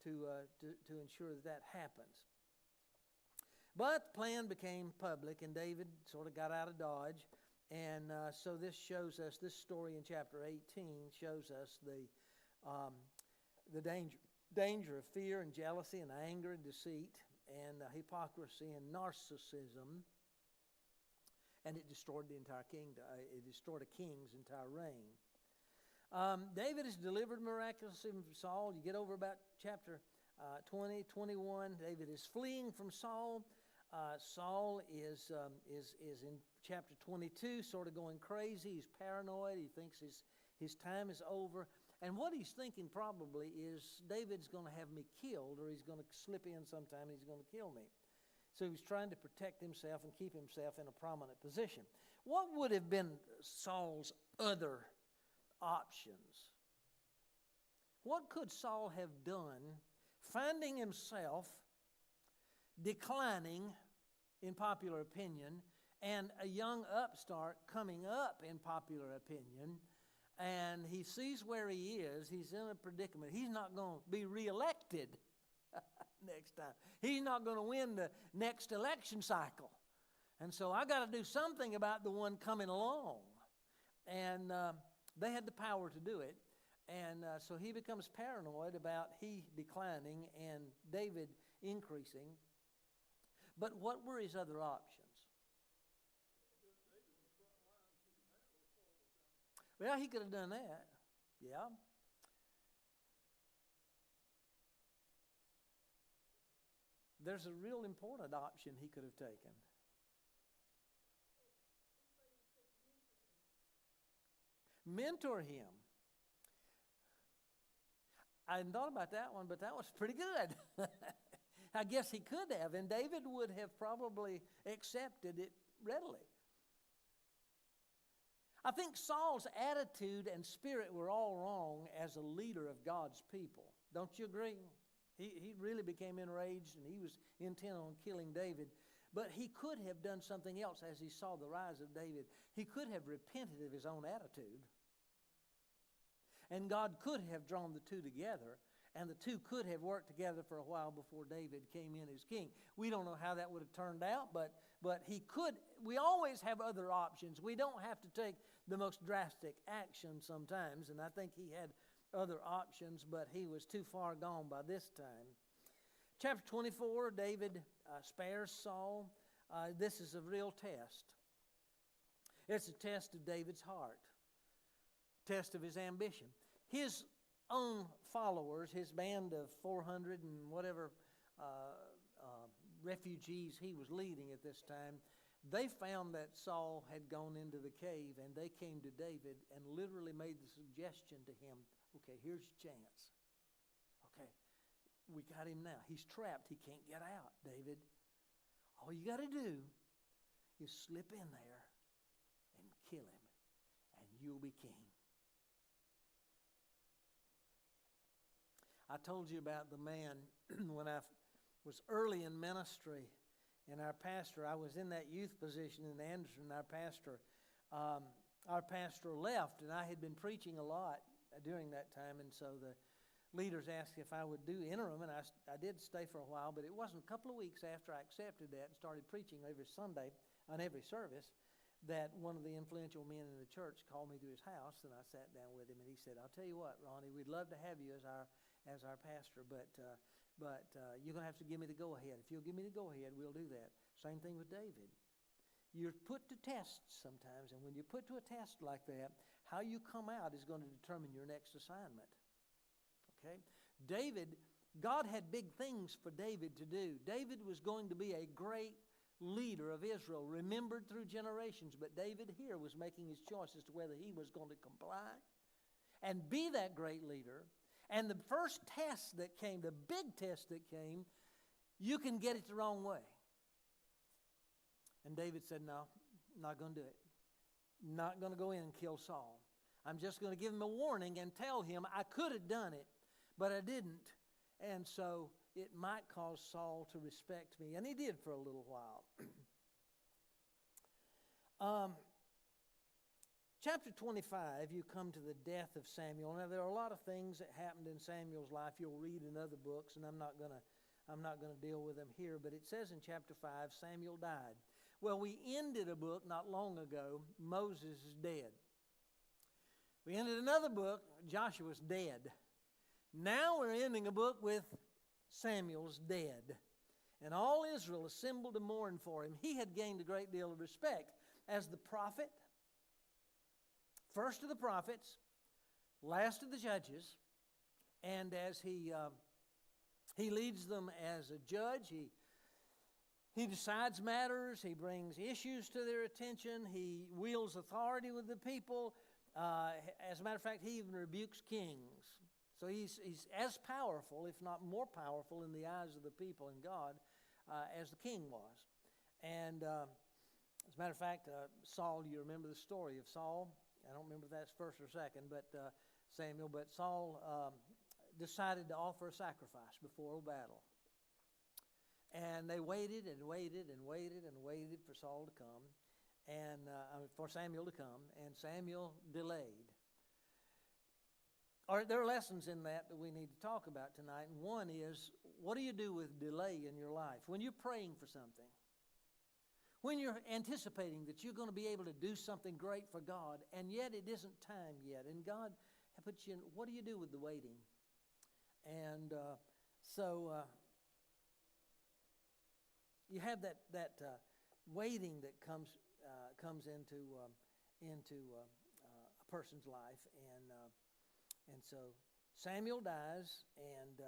to ensure that happens. But the plan became public, and David sort of got out of Dodge. And so this shows us, this story in chapter 18 shows us the danger of fear and jealousy and anger and deceit and hypocrisy and narcissism. And it destroyed the entire kingdom. It destroyed a king's entire reign. David is delivered miraculously from Saul. You get over about chapter 20, 21. David is fleeing from Saul. Saul is in chapter 22, sort of going crazy. He's paranoid. He thinks his time is over. And what he's thinking probably is, David's going to have me killed, or he's going to slip in sometime and he's going to kill me. So he's trying to protect himself and keep himself in a prominent position. What would have been Saul's other options? What could Saul have done, finding himself declining in popular opinion, and a young upstart coming up in popular opinion, and he sees where he is, he's in a predicament. He's not going to be reelected next time. He's not going to win the next election cycle. And so I got to do something about the one coming along. And they had the power to do it. And so he becomes paranoid about he declining and David increasing. But what were his other options? Well, he could have done that. Yeah. There's a real important option he could have taken. Mentor him. I hadn't thought about that one, but that was pretty good. I guess he could have, and David would have probably accepted it readily. I think Saul's attitude and spirit were all wrong as a leader of God's people. Don't you agree? He really became enraged, and he was intent on killing David. But he could have done something else as he saw the rise of David. He could have repented of his own attitude. And God could have drawn the two together, and the two could have worked together for a while before David came in as king. We don't know how that would have turned out, but he could. We always have other options. We don't have to take the most drastic action sometimes, and I think he had other options, but he was too far gone by this time. Chapter 24, David spares Saul. This is a real test. It's a test of David's heart, test of his ambition. His own followers, his band of 400 and whatever refugees he was leading at this time, they found that Saul had gone into the cave, and they came to David and literally made the suggestion to him, okay, here's your chance. Okay, we got him now. He's trapped. He can't get out, David. All you got to do is slip in there and kill him, and you'll be king. I told you about the man when I was early in ministry, and our pastor, I was in that youth position in Anderson. Our pastor left, and I had been preaching a lot during that time, and so the leaders asked if I would do interim, and I did stay for a while, but it wasn't a couple of weeks after I accepted that and started preaching every Sunday on every service that one of the influential men in the church called me to his house, and I sat down with him, and he said, I'll tell you what, Ronnie, we'd love to have you as our pastor, but you're going to have to give me the go-ahead. If you'll give me the go-ahead, we'll do that. Same thing with David. You're put to tests sometimes, and when you're put to a test like that, how you come out is going to determine your next assignment. Okay? God had big things for David to do. David was going to be a great leader of Israel, remembered through generations, but David here was making his choice as to whether he was going to comply and be that great leader. And the first test that came, the big test that came, you can get it the wrong way. And David said, no, not going to do it. Not going to go in and kill Saul. I'm just going to give him a warning and tell him I could have done it, but I didn't. And so it might cause Saul to respect me. And he did for a little while. Chapter 25, you come to the death of Samuel. Now, there are a lot of things that happened in Samuel's life. You'll read in other books, and I'm not going to deal with them here. But it says in chapter 5, Samuel died. Well, we ended a book not long ago, Moses is dead. We ended another book, Joshua's dead. Now we're ending a book with Samuel's dead. And all Israel assembled to mourn for him. He had gained a great deal of respect as the prophet, first of the prophets, last of the judges, and as he leads them as a judge, he decides matters, he brings issues to their attention, he wields authority with the people. As a matter of fact, he even rebukes kings. So he's as powerful, if not more powerful, in the eyes of the people and God as the king was. And as a matter of fact, Saul, you remember the story of Saul? I don't remember if that's first or second, but Samuel. But Saul decided to offer a sacrifice before a battle. And they waited and waited and waited and waited for Saul to come, and for Samuel to come, and Samuel delayed. There are lessons in that we need to talk about tonight, and one is, what do you do with delay in your life? When you're praying for something, when you're anticipating that you're going to be able to do something great for God, and yet it isn't time yet, and God puts you in, what do you do with the waiting? And so you have that waiting that comes into a person's life, and so Samuel dies, and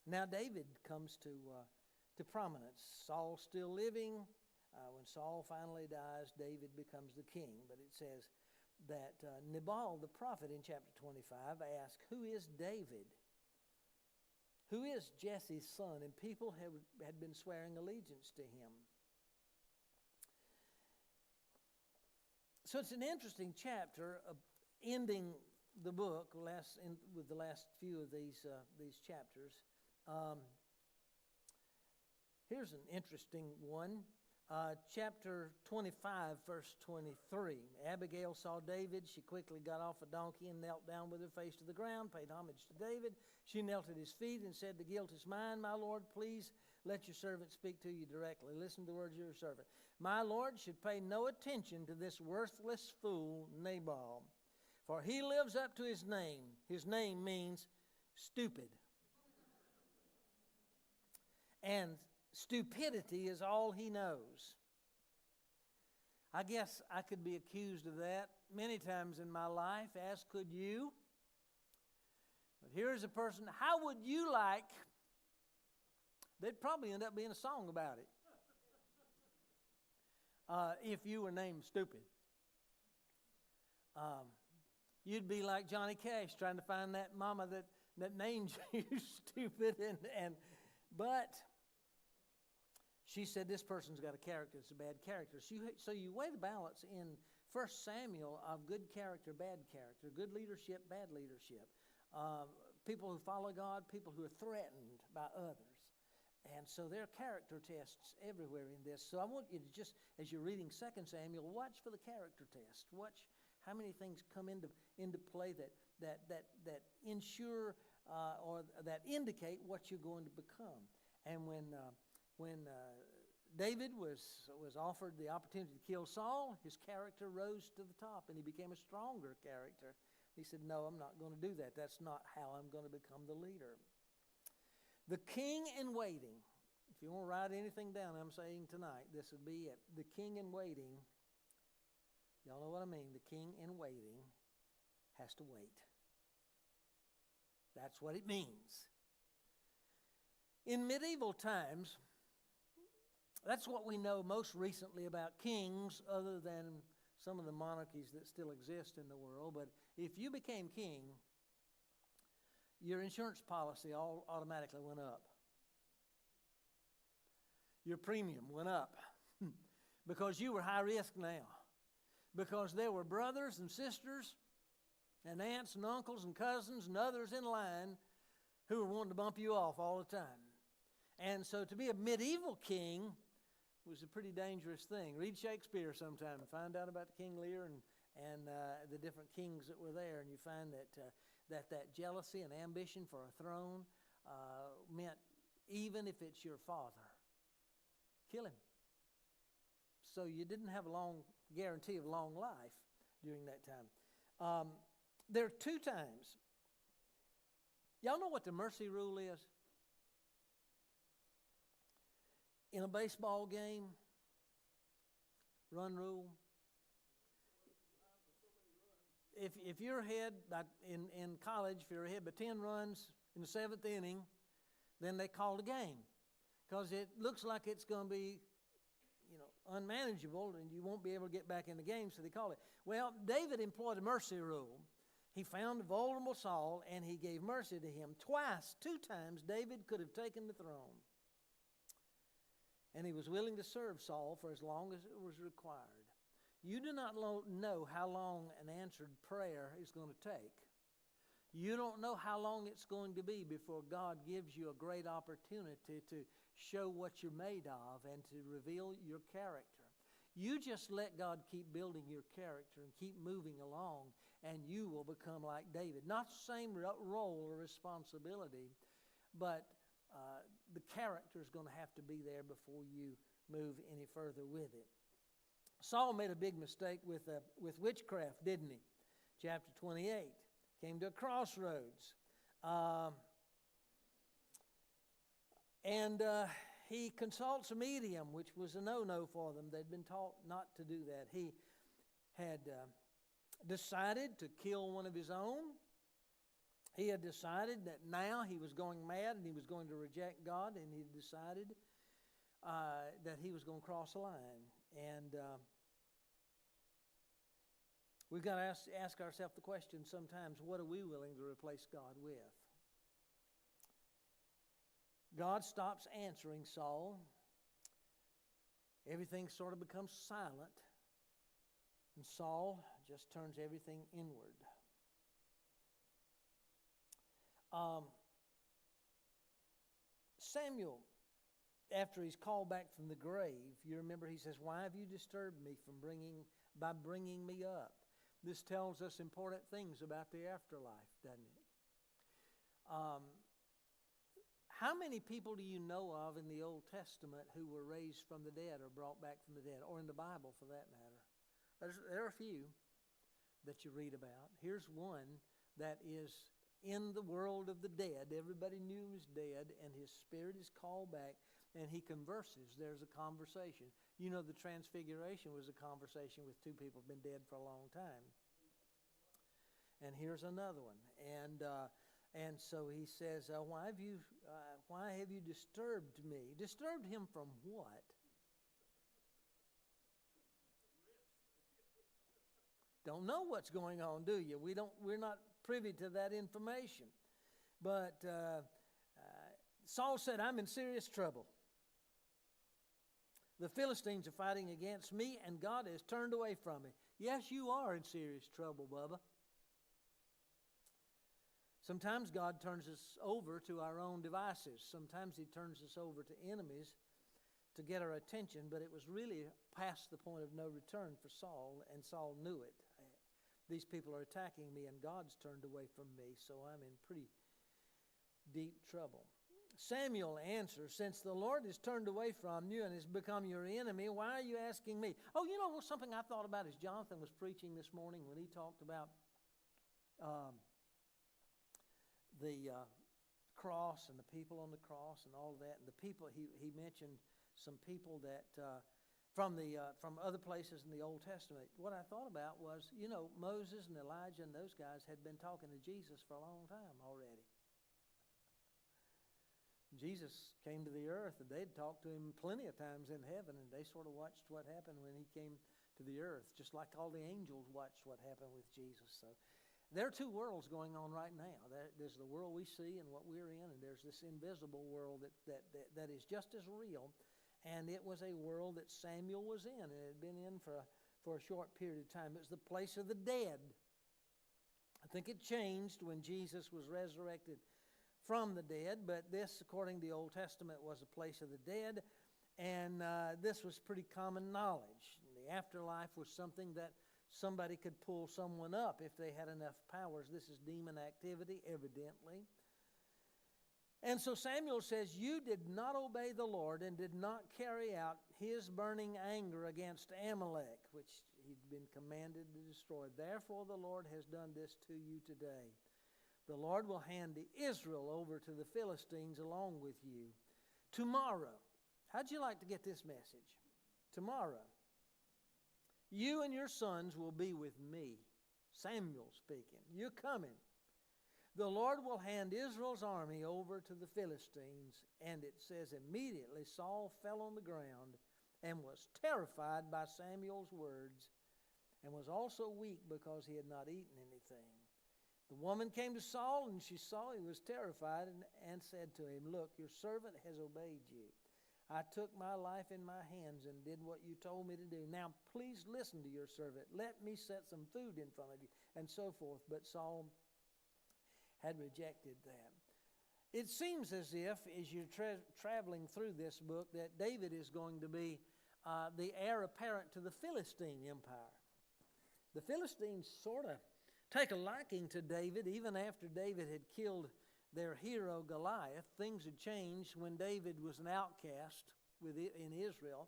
now David comes to prominence. Saul's still living. When Saul finally dies, David becomes the king. But it says that Nabal the prophet in chapter 25 asked, "Who is David? Who is Jesse's son?" And people had been swearing allegiance to him. So it's an interesting chapter, ending the book with the last few of these chapters. Here's an interesting one. Chapter 25, verse 23. Abigail saw David. She quickly got off a donkey and knelt down with her face to the ground, paid homage to David. She knelt at his feet and said, "The guilt is mine, my Lord. Please let your servant speak to you directly. Listen to the words of your servant. My Lord should pay no attention to this worthless fool, Nabal, for he lives up to his name. His name means stupid. And stupidity is all he knows." I guess I could be accused of that many times in my life, as could you. But here's a person, how would you like, they'd probably end up being a song about it, if you were named stupid. You'd be like Johnny Cash trying to find that mama that named you stupid, but she said this person's got a character. It's a bad character. So you weigh the balance in 1 Samuel of good character, bad character, good leadership, bad leadership. People who follow God, people who are threatened by others. And so there are character tests everywhere in this. So I want you to just, as you're reading 2 Samuel, watch for the character test. Watch how many things come into play that ensure or that indicate what you're going to become. And when David was offered the opportunity to kill Saul, his character rose to the top and he became a stronger character. He said, "No, I'm not going to do that. That's not how I'm going to become the leader." The king in waiting. If you want to write anything down, I'm saying tonight, this would be it. The king in waiting. Y'all know what I mean. The king in waiting has to wait. That's what it means. In medieval times, that's what we know most recently about kings, other than some of the monarchies that still exist in the world. But if you became king, your insurance policy all automatically went up. Your premium went up because you were high risk now. Because there were brothers and sisters and aunts and uncles and cousins and others in line who were wanting to bump you off all the time. And so to be a medieval king was a pretty dangerous thing. Read Shakespeare sometime and find out about King Lear and the different kings that were there, and you find that jealousy and ambition for a throne meant, even if it's your father, kill him. So you didn't have a long guarantee of long life during that time. There are two times. Y'all know what the mercy rule is? In a baseball game, run rule. If you're ahead in college, if you're ahead by 10 runs in the 7th inning, then they call the game because it looks like it's going to be, unmanageable and you won't be able to get back in the game, so they call it. Well, David employed a mercy rule. He found vulnerable Saul and he gave mercy to him. Two times, David could have taken the throne. And he was willing to serve Saul for as long as it was required. You do not know how long an answered prayer is going to take. You don't know how long it's going to be before God gives you a great opportunity to show what you're made of and to reveal your character. You just let God keep building your character and keep moving along, and you will become like David. Not the same role or responsibility, but the character is going to have to be there before you move any further with it. Saul made a big mistake with witchcraft, didn't he? Chapter 28. Came to a crossroads. And he consults a medium, which was a no-no for them. They'd been taught not to do that. He had decided to kill one of his own. He had decided that now he was going mad and he was going to reject God, and he decided that he was going to cross a line. And we've got to ask ourselves the question sometimes, what are we willing to replace God with? God stops answering Saul. Everything sort of becomes silent. And Saul just turns everything inward. Samuel, after he's called back from the grave, you remember he says, "Why have you disturbed me by bringing me up?" This tells us important things about the afterlife, doesn't it? How many people do you know of in the Old Testament who were raised from the dead or brought back from the dead, or in the Bible for that matter? There are a few that you read about. Here's one that is in the world of the dead. Everybody knew he was dead, and his spirit is called back, and he converses. There's a conversation. You know, the Transfiguration was a conversation with two people who've been dead for a long time. And here's another one. And so he says, why have you disturbed me? Disturbed him from what? Don't know what's going on, do you? We're not privy to that information. But Saul said, "I'm in serious trouble. The Philistines are fighting against me, and God has turned away from me." Yes, you are in serious trouble, Bubba. Sometimes God turns us over to our own devices. Sometimes He turns us over to enemies to get our attention, but it was really past the point of no return for Saul, and Saul knew it. These people are attacking me, and God's turned away from me, so I'm in pretty deep trouble. Samuel answers, "Since the Lord has turned away from you and has become your enemy, why are you asking me?" Oh, you know something I thought about as Jonathan was preaching this morning when he talked about the cross and the people on the cross and all of that, and the people he mentioned some people that from other places in the Old Testament. What I thought about was, Moses and Elijah and those guys had been talking to Jesus for a long time already. Jesus came to the earth, and they'd talked to him plenty of times in heaven, and they sort of watched what happened when he came to the earth, just like all the angels watched what happened with Jesus. So there are two worlds going on right now. There's the world we see and what we're in, and there's this invisible world that is just as real. And it was a world that Samuel was in, and it had been in for a short period of time. It was the place of the dead. I think it changed when Jesus was resurrected from the dead, but this, according to the Old Testament, was a place of the dead, and this was pretty common knowledge. The afterlife was something that somebody could pull someone up if they had enough powers. This is demon activity, evidently. And so Samuel says, "You did not obey the Lord and did not carry out His burning anger against Amalek, which He'd been commanded to destroy. Therefore the Lord has done this to you today. The Lord will hand Israel over to the Philistines along with you. Tomorrow," how'd you like to get this message? Tomorrow, "you and your sons will be with me." Samuel speaking. You're coming. "The Lord will hand Israel's army over to the Philistines." And it says, immediately Saul fell on the ground and was terrified by Samuel's words, and was also weak because he had not eaten anything. The woman came to Saul, and she saw he was terrified, and said to him, "Look, your servant has obeyed you. I took my life in my hands and did what you told me to do. Now please listen to your servant. Let me set some food in front of you," and so forth. But Saul had rejected that. It seems as if, as you're traveling through this book, that David is going to be the heir apparent to the Philistine Empire. The Philistines sort of take a liking to David even after David had killed their hero Goliath. Things had changed when David was an outcast in Israel.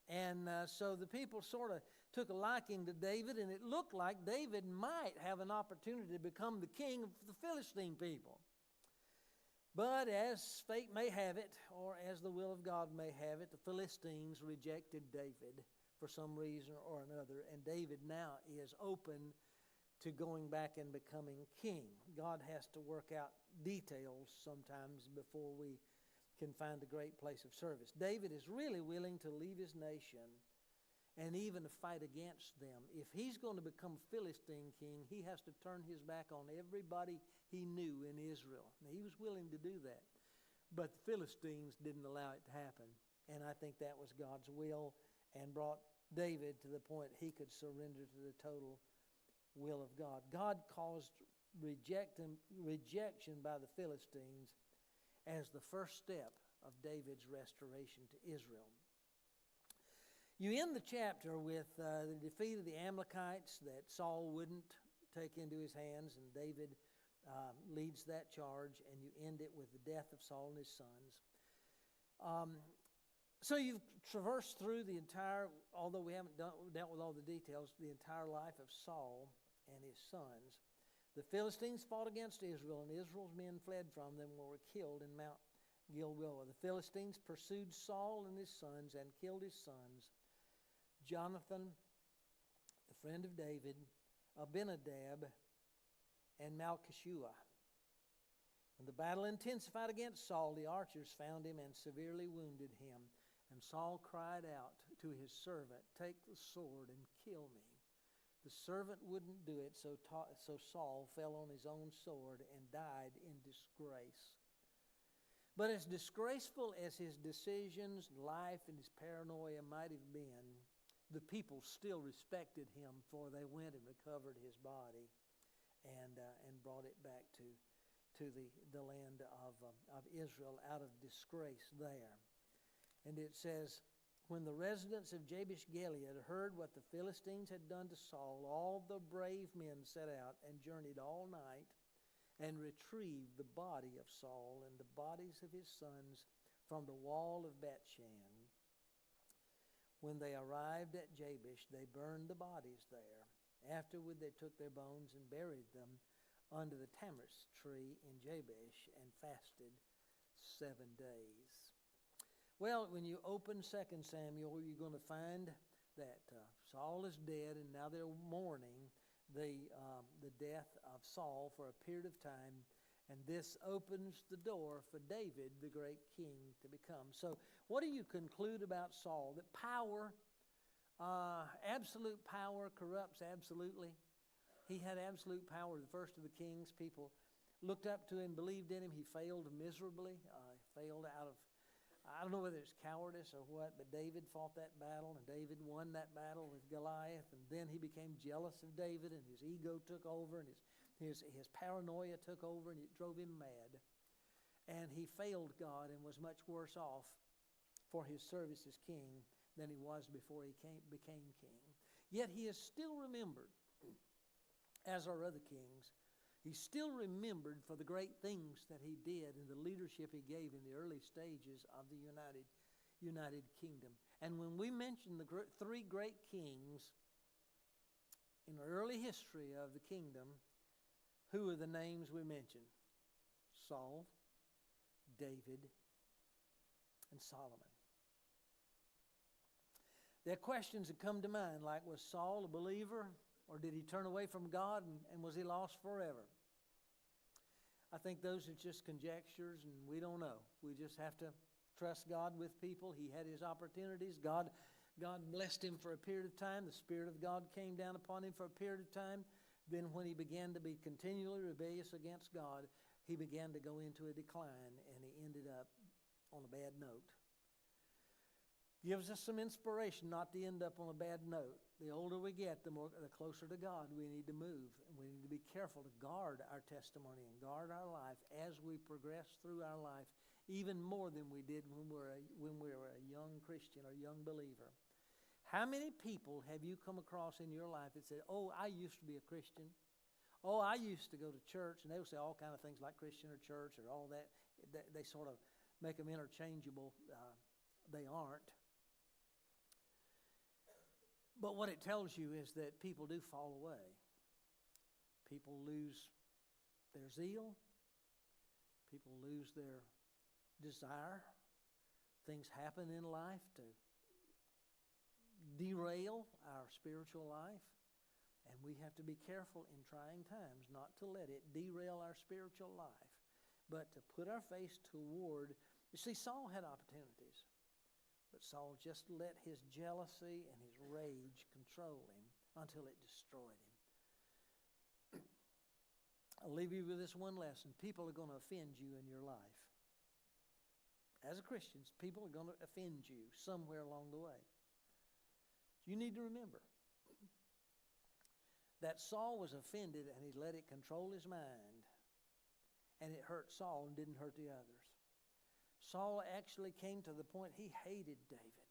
And so the people sort of took a liking to David, and it looked like David might have an opportunity to become the king of the Philistine people. But as fate may have it, or as the will of God may have it, the Philistines rejected David for some reason or another, and David now is open to going back and becoming king. God has to work out details sometimes before we can find a great place of service. David is really willing to leave his nation and even to fight against them. If he's going to become Philistine king, he has to turn his back on everybody he knew in Israel. Now, he was willing to do that, but the Philistines didn't allow it to happen. And I think that was God's will and brought David to the point he could surrender to the total will of God. God caused rejection by the Philistines as the first step of David's restoration to Israel. You end the chapter with the defeat of the Amalekites that Saul wouldn't take into his hands, and David leads that charge, and you end it with the death of Saul and his sons. So you've traversed through the entire, although we haven't dealt with all the details, the entire life of Saul and his sons. The Philistines fought against Israel, and Israel's men fled from them and were killed in Mount Gilboa. The Philistines pursued Saul and his sons and killed his sons, Jonathan, the friend of David, Abinadab, and Malchishua. When the battle intensified against Saul, the archers found him and severely wounded him. And Saul cried out to his servant, "Take the sword and kill me." The servant wouldn't do it, so Saul fell on his own sword and died in disgrace. But as disgraceful as his decisions, life, and his paranoia might have been, the people still respected him, for they went and recovered his body and brought it back to the land of Israel out of disgrace there. And it says, when the residents of Jabesh Gilead heard what the Philistines had done to Saul, all the brave men set out and journeyed all night and retrieved the body of Saul and the bodies of his sons from the wall of Bethshan. When they arrived at Jabesh, they burned the bodies there. Afterward, they took their bones and buried them under the tamarisk tree in Jabesh and fasted 7 days. Well, when you open 2 Samuel, you're going to find that Saul is dead, and now they're mourning the death of Saul for a period of time, and this opens the door for David, the great king, to become. So what do you conclude about Saul? That power, absolute power corrupts absolutely. He had absolute power, the first of the kings. People looked up to him, believed in him. He failed miserably. Failed out of, I don't know whether it's cowardice or what, but David fought that battle, and David won that battle with Goliath, and then he became jealous of David, and his ego took over, and his paranoia took over, and it drove him mad. And he failed God and was much worse off for his service as king than he was before he became king. Yet he is still remembered, as are other kings. He's still remembered for the great things that he did and the leadership he gave in the early stages of the United Kingdom. And when we mention the three great kings in the early history of the kingdom, who are the names we mention? Saul, David, and Solomon. There are questions that come to mind, like, was Saul a believer, or did he turn away from God, and was he lost forever? I think those are just conjectures, and we don't know. We just have to trust God with people. He had his opportunities. God blessed him for a period of time. The Spirit of God came down upon him for a period of time. Then when he began to be continually rebellious against God, he began to go into a decline, and he ended up on a bad note. Gives us some inspiration not to end up on a bad note. The older we get, the closer to God we need to move. And we need to be careful to guard our testimony and guard our life as we progress through our life, even more than we did when we were a young Christian or young believer. How many people have you come across in your life that said, "Oh, I used to be a Christian. Oh, I used to go to church," and they will say all kind of things like Christian or church or all that. They sort of make them interchangeable they aren't. But what it tells you is that people do fall away. People lose their zeal. People lose their desire. Things happen in life to derail our spiritual life. And we have to be careful in trying times not to let it derail our spiritual life, but to put our face toward. You see, Saul had opportunities, but Saul just let his jealousy and his rage control him until it destroyed him. I'll leave you with this one lesson. People are going to offend you in your life. As a Christian, people are going to offend you somewhere along the way. You need to remember that Saul was offended and he let it control his mind, and it hurt Saul and didn't hurt the others. Saul actually came to the point he hated David.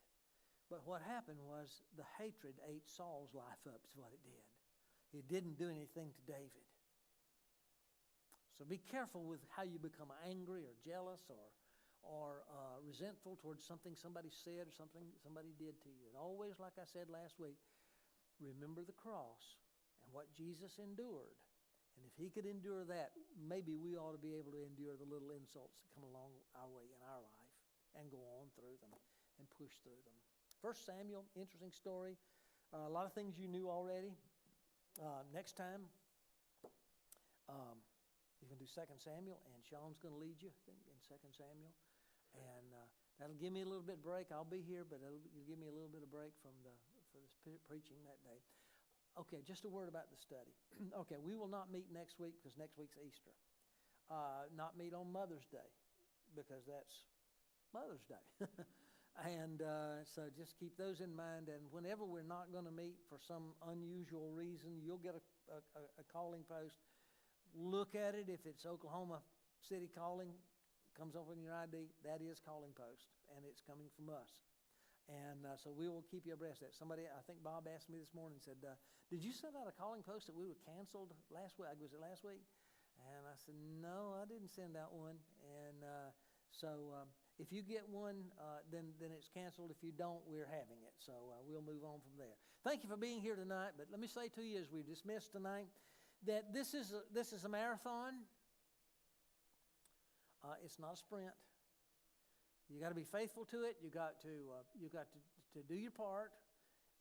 But what happened was the hatred ate Saul's life up is what it did. It didn't do anything to David. So be careful with how you become angry or jealous or resentful towards something somebody said or something somebody did to you. And always, like I said last week, remember the cross and what Jesus endured. And if he could endure that, maybe we ought to be able to endure the little insults that come along our way in our life and go on through them and push through them. 1 Samuel, interesting story. A lot of things you knew already. Next time, you can do 2 Samuel, and Sean's going to lead you, I think, in 2 Samuel. And that'll give me a little bit of break. I'll be here, but it'll give me a little bit of break for this preaching that day. Okay, just a word about the study. Okay, we will not meet next week because next week's Easter. Not meet on Mother's Day because that's Mother's Day. And so just keep those in mind. And whenever we're not going to meet for some unusual reason, you'll get a calling post. Look at it. If it's Oklahoma City calling, comes up on your ID, that is calling post, and it's coming from us. And so we will keep you abreast of that. Somebody, I think Bob asked me this morning, said, did you send out a calling post that we were canceled last week? Was it last week? And I said, no, I didn't send out one. And so if you get one, then it's canceled. If you don't, we're having it. So we'll move on from there. Thank you for being here tonight. But let me say to you as we dismiss tonight that this is a marathon. It's not a sprint. You got to be faithful to it. You got to do your part.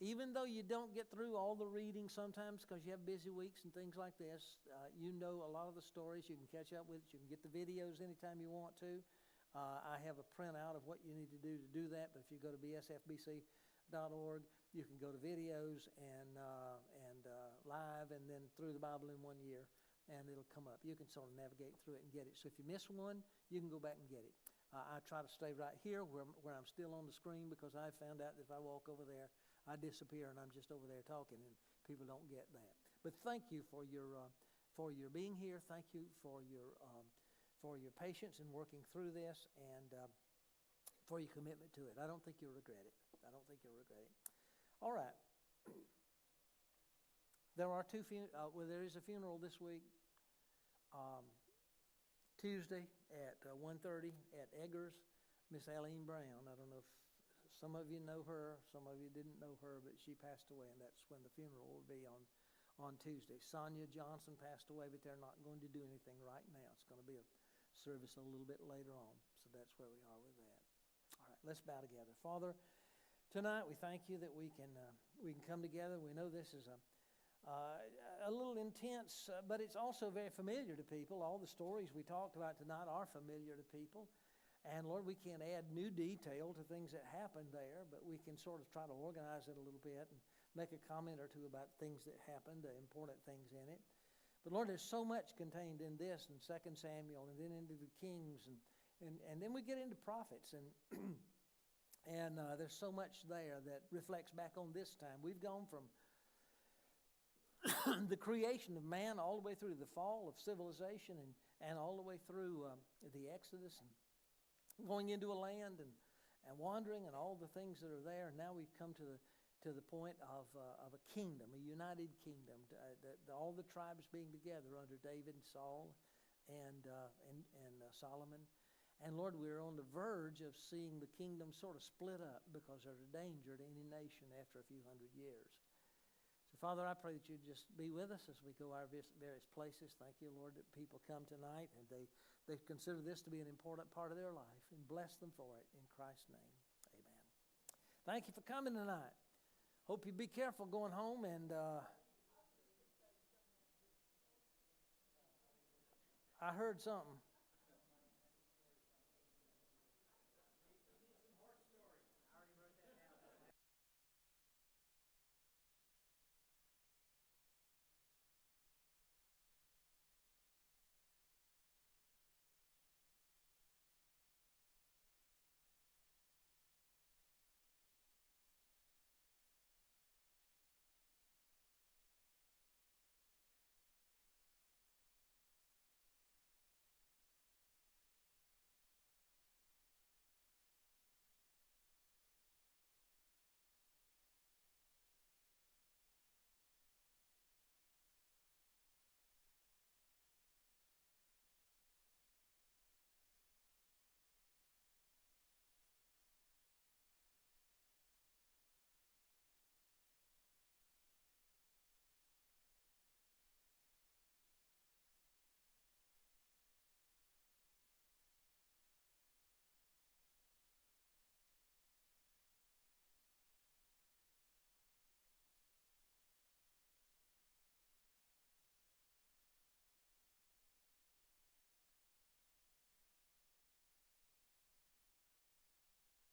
Even though you don't get through all the reading sometimes because you have busy weeks and things like this, you know a lot of the stories. You can catch up with it. You can get the videos anytime you want to. I have a printout of what you need to do that. But if you go to bsfbc.org, you can go to videos and live, and then through the Bible in 1 year, and it'll come up. You can sort of navigate through it and get it. So if you miss one, you can go back and get it. I try to stay right here where I'm still on the screen because I found out that if I walk over there, I disappear and I'm just over there talking, and people don't get that. But thank you for your being here. Thank you for your patience in working through this, and for your commitment to it. I don't think you'll regret it. All right. There is a funeral this week. Tuesday at 1:30 at Eggers, Miss Eileen Brown. I don't know if some of you know her, some of you didn't know her, but she passed away, and that's when the funeral will be on Tuesday. Sonia Johnson passed away, but they're not going to do anything right now. It's going to be a service a little bit later on, so that's where we are with that. All right, let's bow together. Father, tonight we thank you that we can come together. We know this is a little intense, but it's also very familiar to people. All the stories we talked about tonight are familiar to people. And Lord, we can't add new detail to things that happened there, but we can sort of try to organize it a little bit and make a comment or two about things that happened, the important things in it. But Lord, there's so much contained in this and 2 Samuel and then into the Kings and then we get into prophets and and there's so much there that reflects back on this time. We've gone from the creation of man all the way through the fall of civilization and all the way through the Exodus and going into a land and wandering and all the things that are there. Now we've come to the point of a kingdom, a united kingdom, all the tribes being together under David and Saul and Solomon. And Lord, we're on the verge of seeing the kingdom sort of split up because there's a danger to any nation after a few hundred years. So, Father, I pray that you just be with us as we go our various places. Thank you, Lord, that people come tonight and they consider this to be an important part of their life, and bless them for it in Christ's name. Amen. Thank you for coming tonight. Hope you be careful going home, and I heard something.